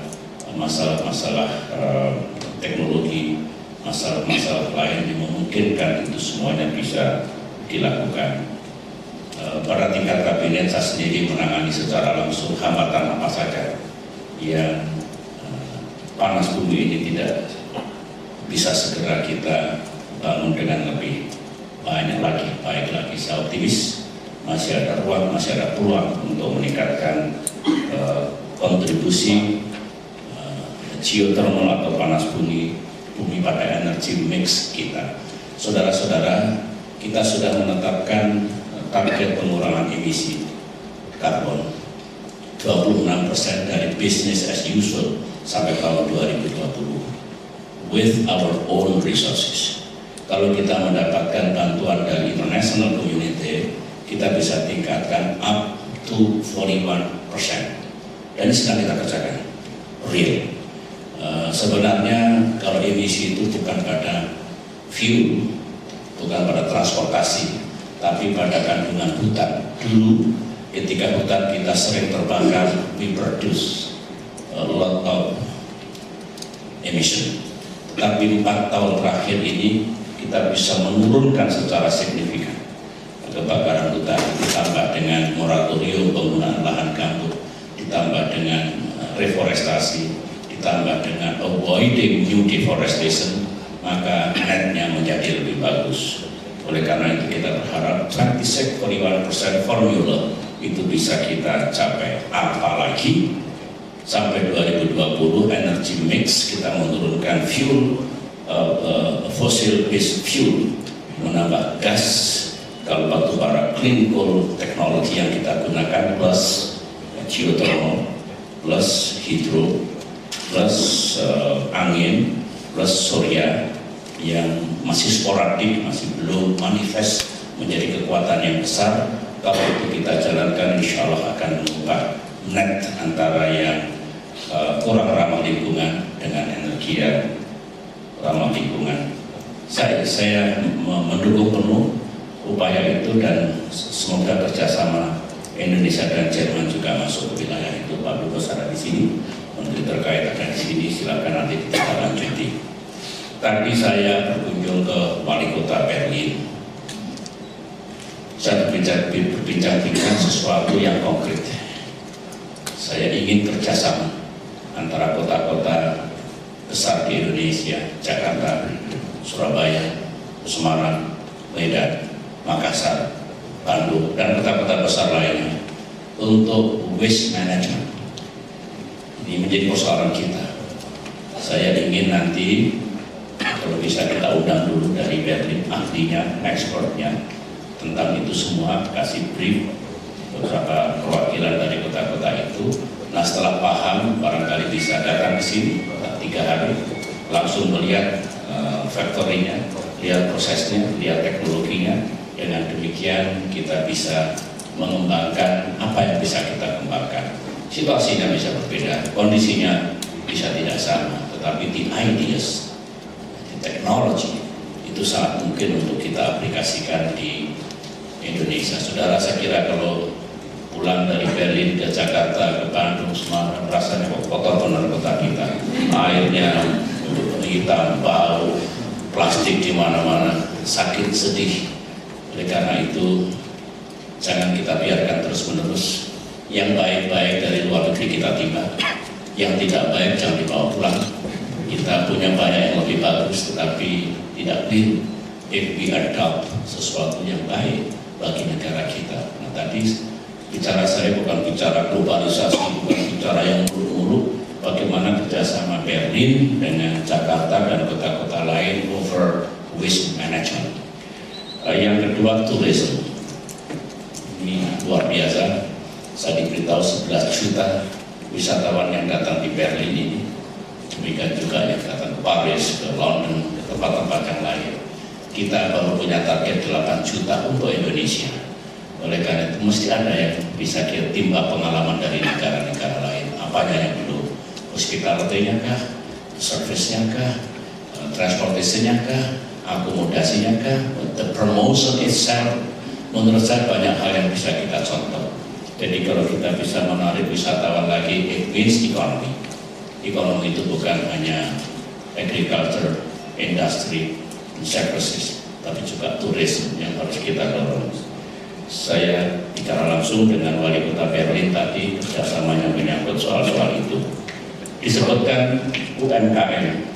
masalah-masalah teknologi, masalah-masalah lain yang memungkinkan itu semuanya bisa dilakukan. Pada tingkat kabinet saya sendiri menangani secara langsung hambatan apa saja yang panas bumi ini tidak bisa segera kita bangun dengan lebih banyak lagi, baik lagi. Saya optimis masih ada ruang, masih ada peluang untuk meningkatkan kontribusi geothermal atau panas bumi pada energi mix kita. Saudara-saudara, kita sudah menetapkan target pengurangan emisi karbon 26% dari business as usual sampai tahun 2020 with our own resources. Kalau kita mendapatkan bantuan dari international community, kita bisa tingkatkan up to 41%. Dan ini sedang kita kerjakan, real. Sebenarnya kalau emisi itu bukan pada fuel, bukan pada transportasi, tapi pada kandungan hutan. Dulu ketika hutan kita sering terbakar, we produce a lot of emission. Tapi 4 tahun terakhir ini kita bisa menurunkan secara signifikan kebakaran hutan, ditambah dengan moratorium penggunaan lahan gambut, ditambah dengan reforestasi, ditambah dengan avoiding new deforestation, maka netnya menjadi lebih bagus. Oleh karena itu kita berharap 41% formula itu bisa kita capai. Apalagi sampai 2020 energy mix kita menurunkan fuel, fossil based fuel, menambah gas, kalau batu bara clean coal teknologi yang kita gunakan, plus geothermal, plus hidro, plus angin, plus surya yang masih sporadik, masih belum manifest menjadi kekuatan yang besar. Kalau itu kita jalankan, insya Allah akan mengubah net antara yang kurang ramah lingkungan dengan energi bagian ramah lingkungan. Saya mendukung penuh upaya itu dan semoga kerjasama Indonesia dan Jerman juga masuk ke wilayah itu. Pak Dubes ada di sini, Menteri terkait ada di sini, silakan nanti kita lanjuti. Tadi saya berkunjung ke Wali Kota Berlin. Saya berbincang-bincang sesuatu yang konkret. Saya ingin kerjasama antara kota-kota besar di Indonesia, Jakarta, Surabaya, Semarang, Medan, Makassar, Bandung, dan kota-kota besar lainnya untuk waste management. Ini menjadi persoalan kita. Saya ingin nanti kalau bisa kita undang dulu dari Berlin ahlinya, expertnya tentang itu semua, kasih brief beberapa perwakilan dari kota-kota itu. Nah setelah paham barangkali bisa datang ke sini 3 hari langsung melihat factory-nya, lihat prosesnya, lihat teknologinya. Dengan demikian kita bisa mengembangkan apa yang bisa kita kembangkan. Situasinya bisa berbeda, kondisinya bisa tidak sama, tetapi the ideas, the technology itu sangat mungkin untuk kita aplikasikan di Indonesia. Saudara, saya kira kalau pulang dari Berlin ke Jakarta, ke Bandung, Semarang, rasanya kotor benar kota kita. Airnya hitam, bau, plastik di mana-mana, sakit, sedih. Oleh karena itu, jangan kita biarkan terus-menerus. Yang baik-baik dari luar negeri kita tiba, yang tidak baik jangan dibawa pulang. Kita punya banyak yang lebih bagus, tetapi tidak clean. If we adopt sesuatu yang baik bagi negara kita. Nah tadi bicara saya bukan bicara globalisasi, bukan bicara yang muluk-muluk. Bagaimana kerjasama Berlin dengan Jakarta dan kota-kota lain over waste management. Yang kedua, tourism. Ini luar biasa. Saya diberitahu 11 juta wisatawan yang datang di Berlin ini. Demikian juga yang datang ke Paris, ke London, ke tempat-tempat yang lain. Kita baru punya target 8 juta untuk Indonesia. Oleh karena itu mesti ada yang bisa kita timba pengalaman dari negara-negara lain. Apanya yang belum? Hospitality-nya kah? Service-nya kah? Transportasinya kah? Akomodasinya kah? The promotion itself. Menurut saya banyak hal yang bisa kita contoh. Jadi kalau kita bisa menarik wisatawan lagi, it means economy. Ekonomi itu bukan hanya agriculture, industry, services, tapi juga tourism yang harus kita dorong. Saya bicara langsung dengan Wali Kota Berlin tadi, kerjasamanya menyangkut soal-soal itu. Disebutkan UMKM.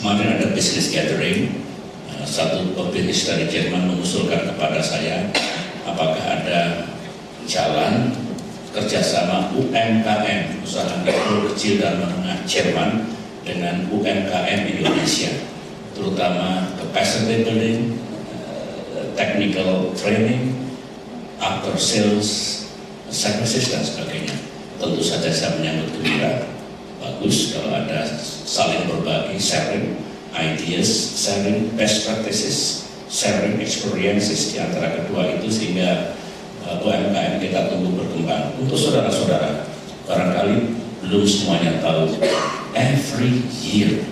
Kemarin ada business gathering, satu pebisnis dari Jerman mengusulkan kepada saya, apakah ada jalan kerjasama UMKM, usaha mikro, kecil dan menengah Jerman dengan UMKM Indonesia, terutama capacity building, technical training, after sales services dan sebagainya. Tentu saja saya menyambut gembira. Bagus kalau ada saling berbagi, sharing ideas, sharing best practices, sharing experiences di antara kedua itu sehingga UMKM kita tumbuh berkembang. Untuk saudara-saudara, barangkali belum semuanya tahu, every year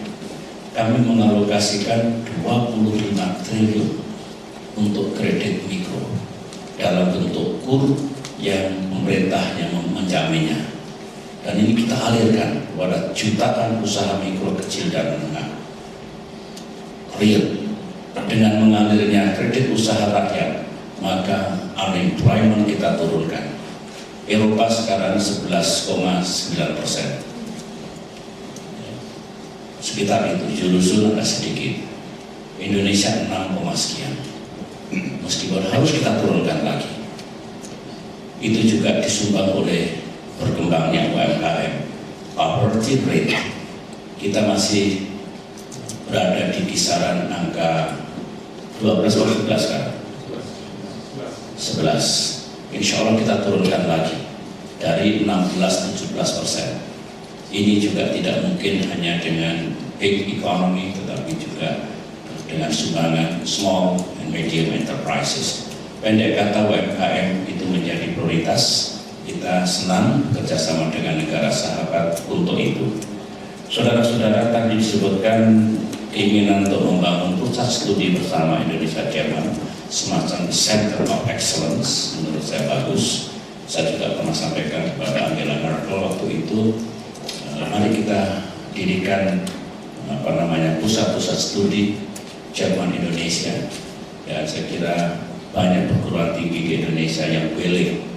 kami mengalokasikan 25 triliun untuk kredit mikro dalam bentuk KUR yang pemerintahnya menjaminnya. Dan ini kita alirkan kepada jutaan usaha mikro, kecil dan menengah. Real. Dengan mengalirnya kredit usaha rakyat, maka unemployment kita turunkan. Eropa sekarang 11,9%. Sekitar itu, Julusul ada sedikit. Indonesia 6, sekian. Meskipun harus kita turunkan lagi. Itu juga disumbang oleh berkembangnya UMKM. Poverty rate kita masih berada di kisaran angka 12 atau 11 kan? 11. Insya Allah kita turunkan lagi dari 16-17%. Ini juga tidak mungkin hanya dengan big economy, tetapi juga dengan sumbangan small and medium enterprises. Pendek kata, UMKM itu menjadi prioritas. Kita senang kerjasama dengan negara sahabat untuk itu. Saudara-saudara, tadi disebutkan keinginan untuk membangun pusat studi bersama Indonesia-Jerman, semacam Center of Excellence. Menurut saya bagus. Saya juga pernah sampaikan kepada Angela Merkel waktu itu, mari kita dirikan pusat-pusat studi Jerman Indonesia. Dan saya kira banyak perguruan tinggi di Indonesia yang willing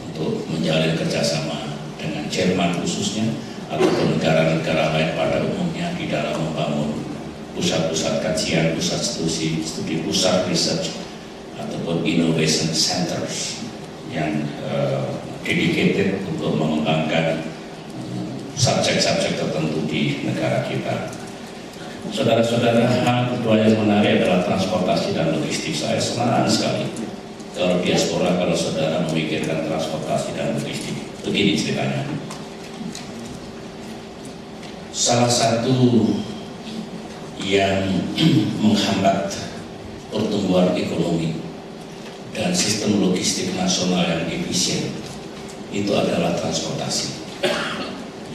untuk menjalin kerjasama dengan Jerman khususnya, ataupun negara-negara lain pada umumnya di dalam membangun pusat-pusat kajian, pusat studi pusat research ataupun innovation centers yang dedicated untuk mengembangkan subjek-subjek tertentu di negara kita. Saudara-saudara, hal kedua yang menarik adalah transportasi dan logistik. Saya senang sekali kalau diaspora, kalau saudara memikirkan transportasi dan logistik. Begini ceritanya. Salah satu yang menghambat pertumbuhan ekonomi dan sistem logistik nasional yang efisien itu adalah transportasi.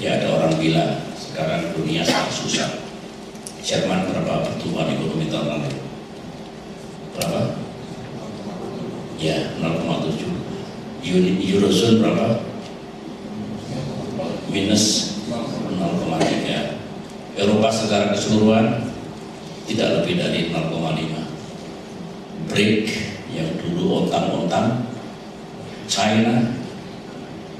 Ya, ada orang bilang sekarang dunia sangat susah. Jerman berapa pertumbuhan ekonomi tahun lalu? Berapa? Ya, 0,7. Eurozone berapa? Minus 0,3. Eropa secara keseluruhan tidak lebih dari 0,5. BRIC yang dulu ontang-ontang, China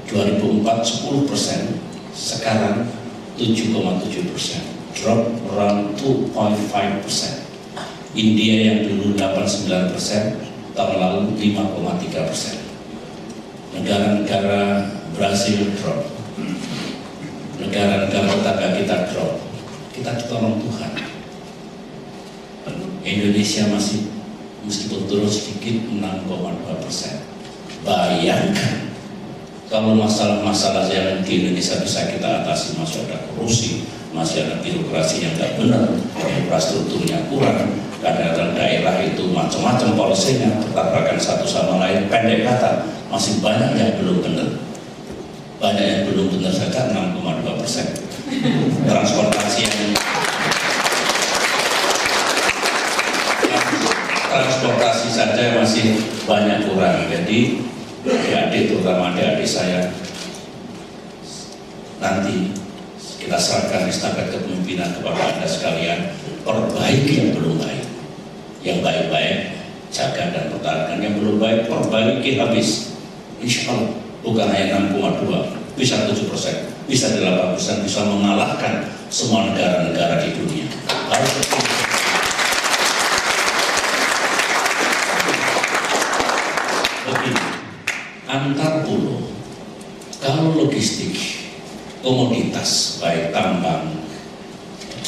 2004 10%, sekarang 7,7%, drop around 2.5%. India yang dulu 8-9%, tahun lalu 5,3%. Negara-negara Brasil drop, negara-negara tetangga kita drop. Kita ditolong Tuhan. Indonesia masih meskipun turun sedikit 6,2%. Bayangkan kalau masalah-masalah yang di Indonesia bisa kita atasi, masih ada korupsi, masih ada birokrasi yang tidak benar, infrastrukturnya kurang, kadang-kadang daerah itu macam-macam polisinya, bertabrakan satu sama lain. Pendek kata, masih banyak yang belum benar. Banyak yang belum benar saja 6,2%. Transportasi saja masih banyak kurang. Jadi adik-adik, terutama adik-adik saya, nanti kita serahkan estafet kepemimpinan kepada Anda sekalian. Perbaiki yang belum baik, yang baik-baik jaga dan pertahankan, yang belum baik perbaiki habis. Insya Allah bukan hanya 6,2, bisa 7%, bisa 8%, bisa mengalahkan semua negara-negara di dunia. Begini, antar pulau, kalau logistik, komoditas, baik tambang,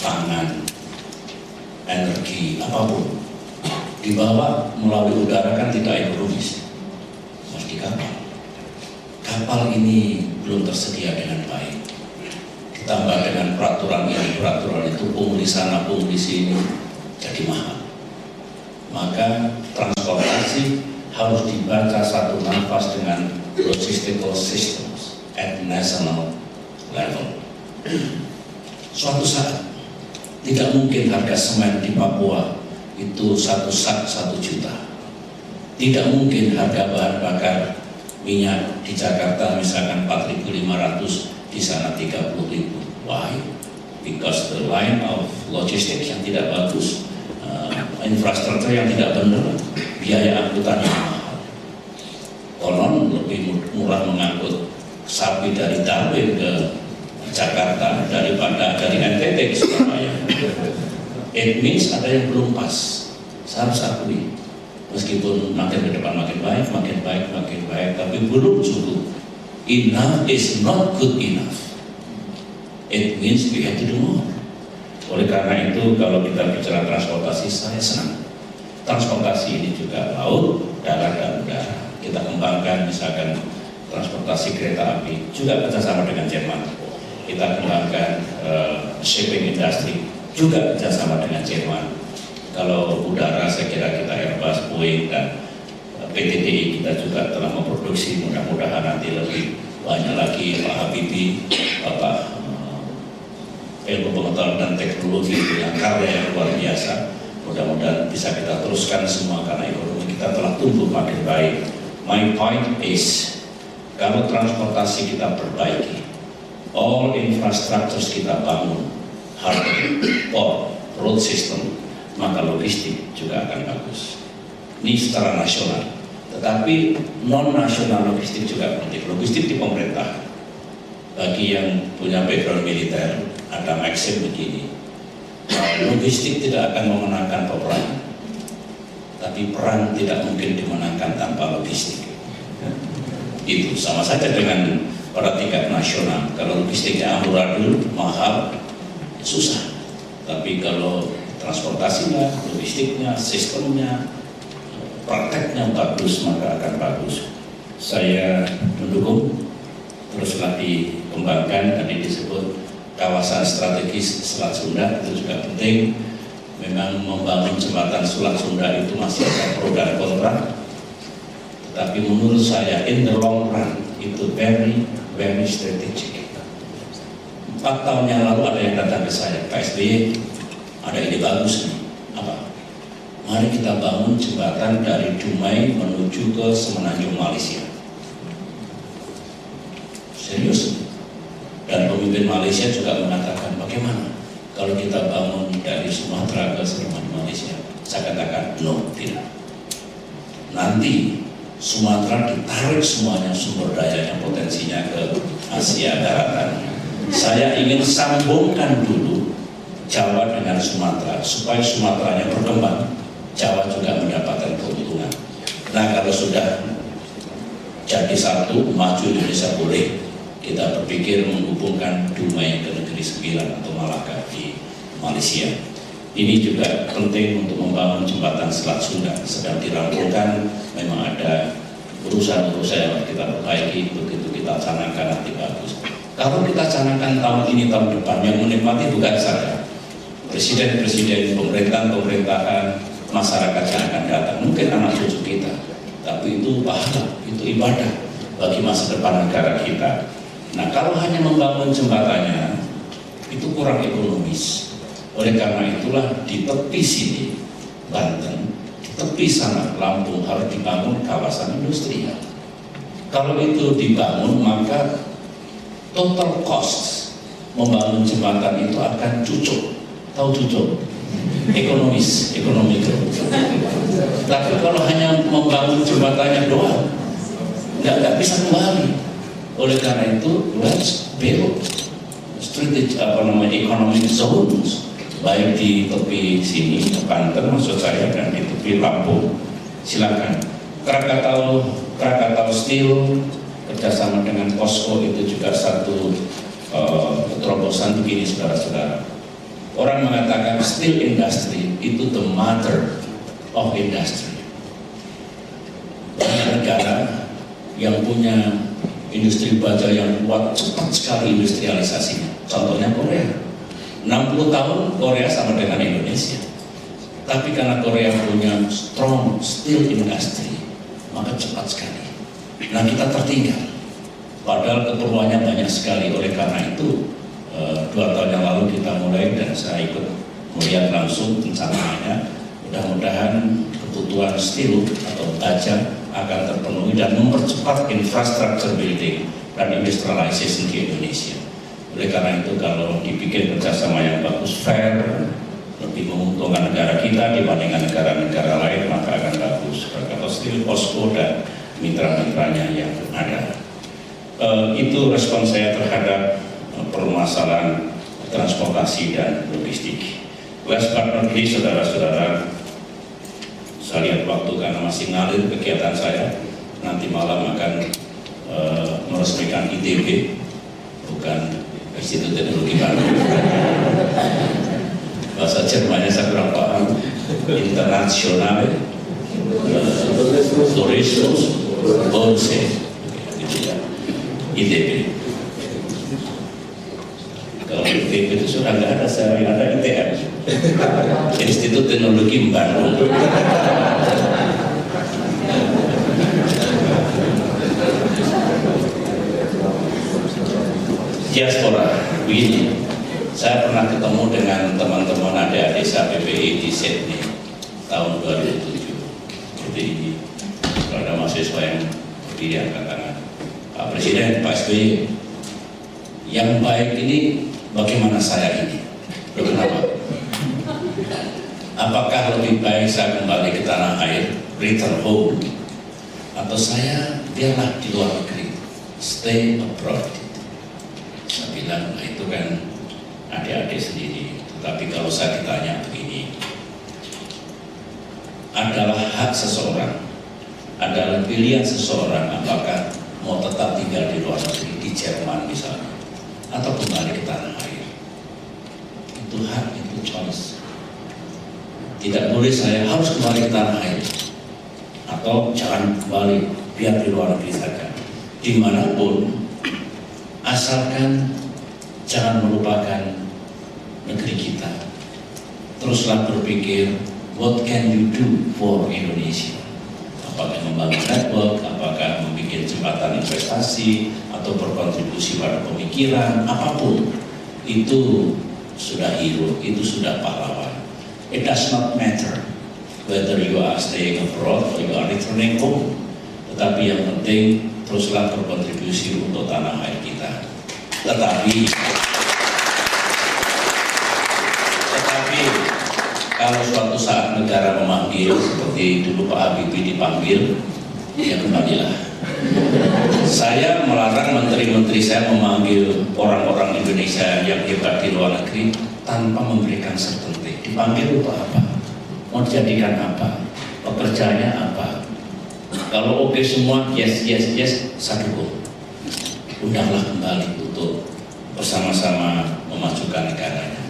pangan, energi, apapun, dibawa melalui udara kan tidak ekonomis, harus di kapal. Kapal ini belum tersedia dengan baik, ditambah dengan peraturan ini, peraturan itu, pungli sana, pungli sini, jadi mahal. Maka transportasi harus dibaca satu nafas dengan logistical systems at national level. Suatu saat tidak mungkin harga semen di Papua itu satu sak 1 juta. Tidak mungkin harga bahan bakar minyak di Jakarta misalkan 4.500, di sana 30.000. Why? Because the line of logistics yang tidak bagus, infrastruktur yang tidak benar, biaya angkutan yang mahal. Konon lebih murah mengangkut sapi dari Darwin ke Jakarta daripada dari NTT ke Surabaya. It means ada yang belum pas. Saya harus akui, meskipun makin ke depan makin baik, tapi belum cukup. Enough is not good enough. It means we have to do more. Oleh karena itu, kalau kita bicara transportasi, saya senang. Transportasi ini juga laut, darat, dan udara. Kita kembangkan misalkan transportasi kereta api, juga kerjasama dengan Jerman. Kita kembangkan shipping industry, juga kerjasama dengan Jerman. Kalau udara, saya kira kita Airbus, Boeing, dan PTTI kita juga telah memproduksi. Mudah-mudahan nanti lebih banyak lagi Pak Habibie, Bapak ilmu pengetahuan dan teknologi dengan karya yang luar biasa. Mudah-mudahan bisa kita teruskan semua karena ekonomi kita telah tumbuh makin baik. My point is, kalau transportasi kita perbaiki, all infrastructures kita bangun, harbor, port, road system, maka logistik juga akan bagus. Ini secara nasional, tetapi non-nasional logistik juga penting. Logistik di pemerintah, bagi yang punya background militer, ada maxim begini, logistik tidak akan memenangkan peperangan, tapi perang tidak mungkin dimenangkan tanpa logistik. Itu sama saja dengan pada tingkat nasional. Kalau logistiknya amburadul, mahal, susah. Tapi kalau transportasinya, logistiknya, sistemnya, prakteknya bagus, maka akan bagus. Saya mendukung, teruslah dikembangkan. Tadi disebut kawasan strategis Selat Sunda, itu juga penting. Memang membangun jembatan Selat Sunda itu masih ada pro dan kontra. Tapi menurut saya, in the long run, itu very strategic. 4 tahun yang lalu ada yang datang ke saya, Pak SBY, ada ide bagus nih. Apa? Mari kita bangun jembatan dari Dumai menuju ke Semenanjung Malaysia. Serius? Dan pemimpin Malaysia juga mengatakan, bagaimana kalau kita bangun dari Sumatera ke Semenanjung Malaysia? Saya katakan, no, tidak. Nanti Sumatera ditarik semuanya sumber dayanya, potensinya ke Asia Daratan. Saya ingin sambungkan dulu Jawa dengan Sumatera supaya Sumateranya berkembang, Jawa juga mendapatkan keuntungan. Nah, kalau sudah jadi satu, maju Indonesia boleh. Kita berpikir menghubungkan Dumai ke Negeri Sembilan atau Malaka di Malaysia. Ini juga penting untuk membangun jembatan Selat Sunda. Sedang dirampungkan, memang ada urusan-urusan yang harus kita perbaiki. Begitu kita canangkan nanti bagus. Kalau kita canangkan tahun ini, tahun depan, yang menikmati bukan saya, presiden-presiden, pemerintahan, masyarakat yang akan datang, mungkin anak cucu kita. Tapi itu pahala, itu ibadah bagi masa depan negara kita. Nah, kalau hanya membangun jembatannya, itu kurang ekonomis. Oleh karena itulah di tepi sini, Banten, di tepi sana, Lampung, harus dibangun kawasan industrial. Kalau itu dibangun, maka total cost membangun jembatan itu akan cucuk. Tahu cucuk? Ekonomi. Tapi kalau hanya membangun jembatannya doang, nggak bisa kembali. Oleh karena itu, let's build strategic economic zones, baik di tepi sini, Banten maksud saya, dan di tepi Lampung. Silakan. Krakatau Steel kerjasama dengan POSCO itu juga satu terobosan begini, saudara-saudara. Orang mengatakan steel industry itu the mother of industry. Banyak negara yang punya industri baja yang kuat, cepat sekali industrialisasinya. Contohnya Korea. 60 tahun Korea sama dengan Indonesia. Tapi karena Korea punya strong steel industry, maka cepat sekali. Nah, kita tertinggal. Padahal keperluannya banyak sekali. Oleh karena itu, 2 tahun yang lalu kita mulai dan saya ikut melihat langsung perencanaannya. Mudah-mudahan kebutuhan steel atau baja akan terpenuhi dan mempercepat infrastructure building dan industrialization di Indonesia. Oleh karena itu, kalau dibikin kerjasama yang bagus, fair, lebih menguntungkan negara kita dibandingkan negara-negara lain, maka akan bagus. Krakatau Steel, POSCO, dan mitra-mitranya yang ada. Itu respon saya terhadap permasalahan transportasi dan logistik. Last but not least, saudara-saudara, saya lihat waktu karena masih ngalir kegiatan saya, nanti malam akan meresmikan ITB, bukan Institut Teknologi Bandung. Bahasa Jermannya saya kurang paham. Internasional Tourismus Bonsai, gitu ya. ITB. Kalau ITB itu sudah nggak ada, saya ada ITM, Institut Teknologi Bandung. Diaspora begini, Saya pernah ketemu dengan teman-teman adik-adik saya PPI di Sydney tahun 2007. Jadi kalau ada mahasiswa yang berdiri angkat tangan, Pak Presiden, Pak SBY, yang baik ini bagaimana saya ini? Kenapa? Apakah lebih baik saya kembali ke tanah air, return home, atau saya biarlah di luar negeri, stay abroad? Saya bilang, nah itu kan adik-adik sendiri. Tetapi kalau saya ditanya begini, adalah hak seseorang, adalah pilihan seseorang apakah mau tetap tinggal di luar negeri, di Jerman misalnya, atau kembali ke tanah air. Itu hak, itu choice. Tidak boleh saya harus kembali ke tanah air, atau jangan kembali, biar di luar negeri saja. Dimanapun, asalkan jangan melupakan negeri kita. Teruslah berpikir, what can you do for Indonesia? Apakah membangun network, apakah membuat jembatan investasi, atau berkontribusi pada pemikiran, apapun. Itu sudah hero, itu sudah pahlawan. It does not matter whether you are staying abroad or you are returning home. Tetapi yang penting, teruslah berkontribusi untuk tanah air kita. Tetapi kalau suatu saat negara memanggil, seperti dulu Pak Habibie dipanggil, ya kembalilah. Saya melarang menteri-menteri saya memanggil orang-orang Indonesia yang hebat di luar negeri tanpa memberikan certainty. Dipanggil untuk apa? Mau dijadikan apa? Pekerjaannya apa? Kalau oke semua, yes, saya dukung. Undanglah kembali untuk bersama-sama memajukan negaranya.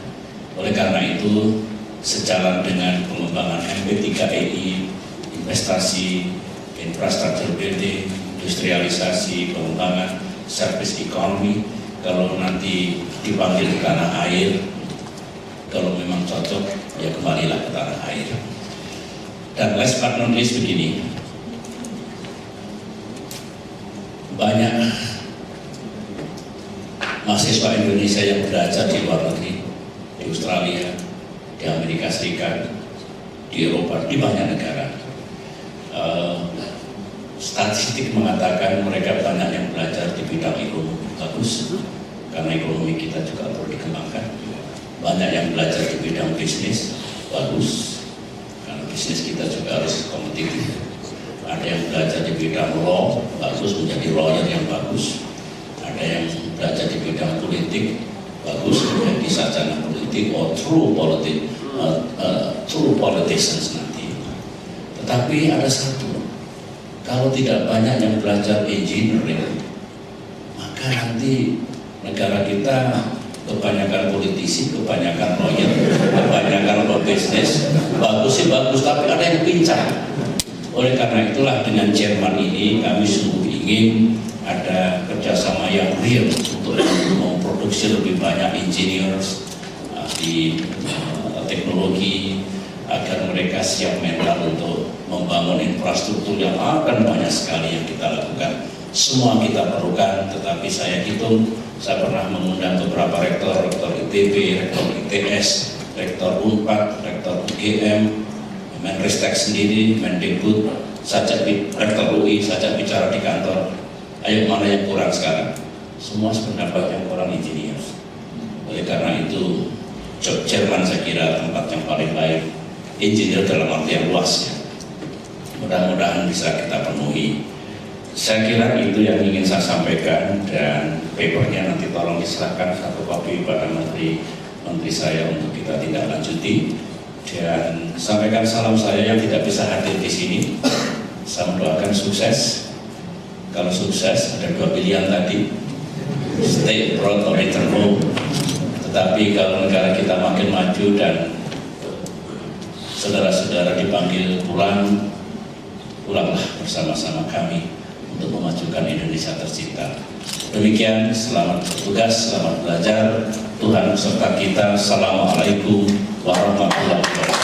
Oleh karena itu, sejalan dengan pengembangan MP3EI, investasi, infrastruktur building, industrialisasi, pengembangan service economy, kalau nanti dipanggil ke tanah air, kalau memang cocok, ya kembalilah ke tanah air. Dan last but not least begini, banyak mahasiswa Indonesia yang belajar di luar negeri, di Australia, di Amerika Serikat, di Eropa, di banyak negara. Statistik mengatakan mereka banyak yang belajar di bidang ekonomi, bagus, karena ekonomi kita juga perlu dikembangkan. Banyak yang belajar di bidang bisnis, bagus, karena bisnis kita juga harus kompetitif. Ada yang belajar di bidang law, bagus, menjadi lawyer yang bagus. Ada yang belajar di bidang politik, bagus, menjadi sarjana politik, or true politicians nanti. Tetapi ada satu, kalau tidak banyak yang belajar engineering, maka nanti negara kita kebanyakan politisi, kebanyakan lawyer, kebanyakan pebisnis. Bagus sih bagus, tapi ada yang pincang. Oleh karena itulah dengan Jerman ini kami sungguh ingin ada kerjasama yang real untuk memproduksi lebih banyak engineers di teknologi, agar mereka siap mental untuk membangun infrastruktur yang akan banyak sekali yang kita lakukan. Semua kita perlukan, tetapi saya hitung, saya pernah mengundang beberapa rektor ITB, rektor ITS, rektor UNPAD, rektor UGM, Menristek sendiri, Mendikbud, rektor UI, saja bicara di kantor. Ayo mana yang kurang sekarang? Semua sependapat yang kurang engineer. Oleh karena itu, Jerman saya kira tempat yang paling baik, engineer dalam arti yang luas ya. Mudah-mudahan bisa kita penuhi. Saya kira itu yang ingin saya sampaikan, dan papernya nanti tolong diserahkan satu kopi pada menteri saya untuk kita tindak lanjuti. Dan sampaikan salam saya yang tidak bisa hadir di sini. Saya mendoakan sukses. Kalau sukses ada dua pilihan tadi, stay abroad or return home. Tetapi kalau negara kita makin maju dan saudara-saudara dipanggil pulang, pulanglah bersama-sama kami untuk memajukan Indonesia tercinta. Demikian, selamat bertugas, selamat belajar. Tuhan beserta kita. Assalamualaikum warahmatullahi wabarakatuh.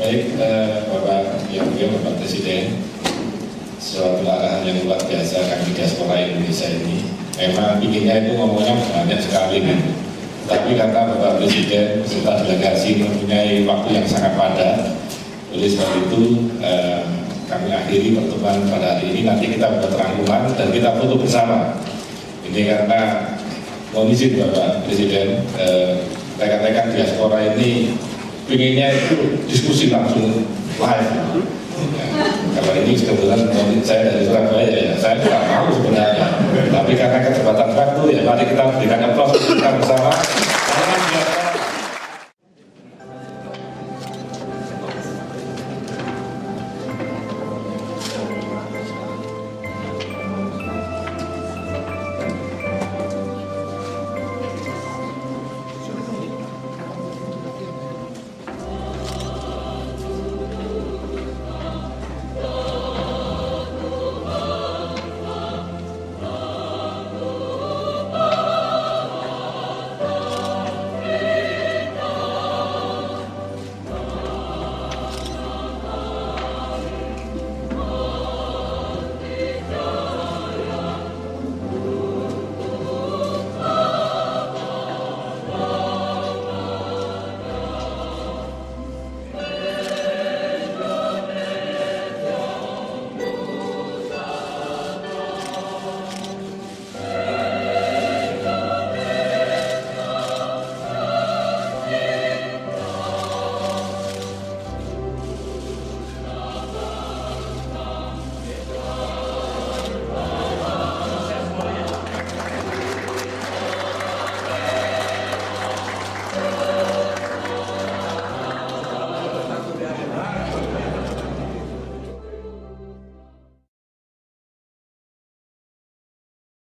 Baik, Bapak yang mulia, Bapak Presiden, suatu arahan yang luar biasa kami diaspora Indonesia ini. Memang bikinnya itu ngomongnya banyak sekali kan. Tapi karena Bapak Presiden serta delegasi mempunyai waktu yang sangat padat, oleh sebab itu kami akhiri pertemuan pada hari ini. Nanti kita buat rangkuman dan kita foto bersama. Ini karena mohon izin Bapak Presiden, rekan-rekan diaspora ini pinginnya itu diskusi langsung live. Kalau ini kebetulan saya dari Surabaya ya, saya tidak mau sebenarnya. Tapi karena kesempatan waktu ya, mari kita berikan aplaus kita bersama.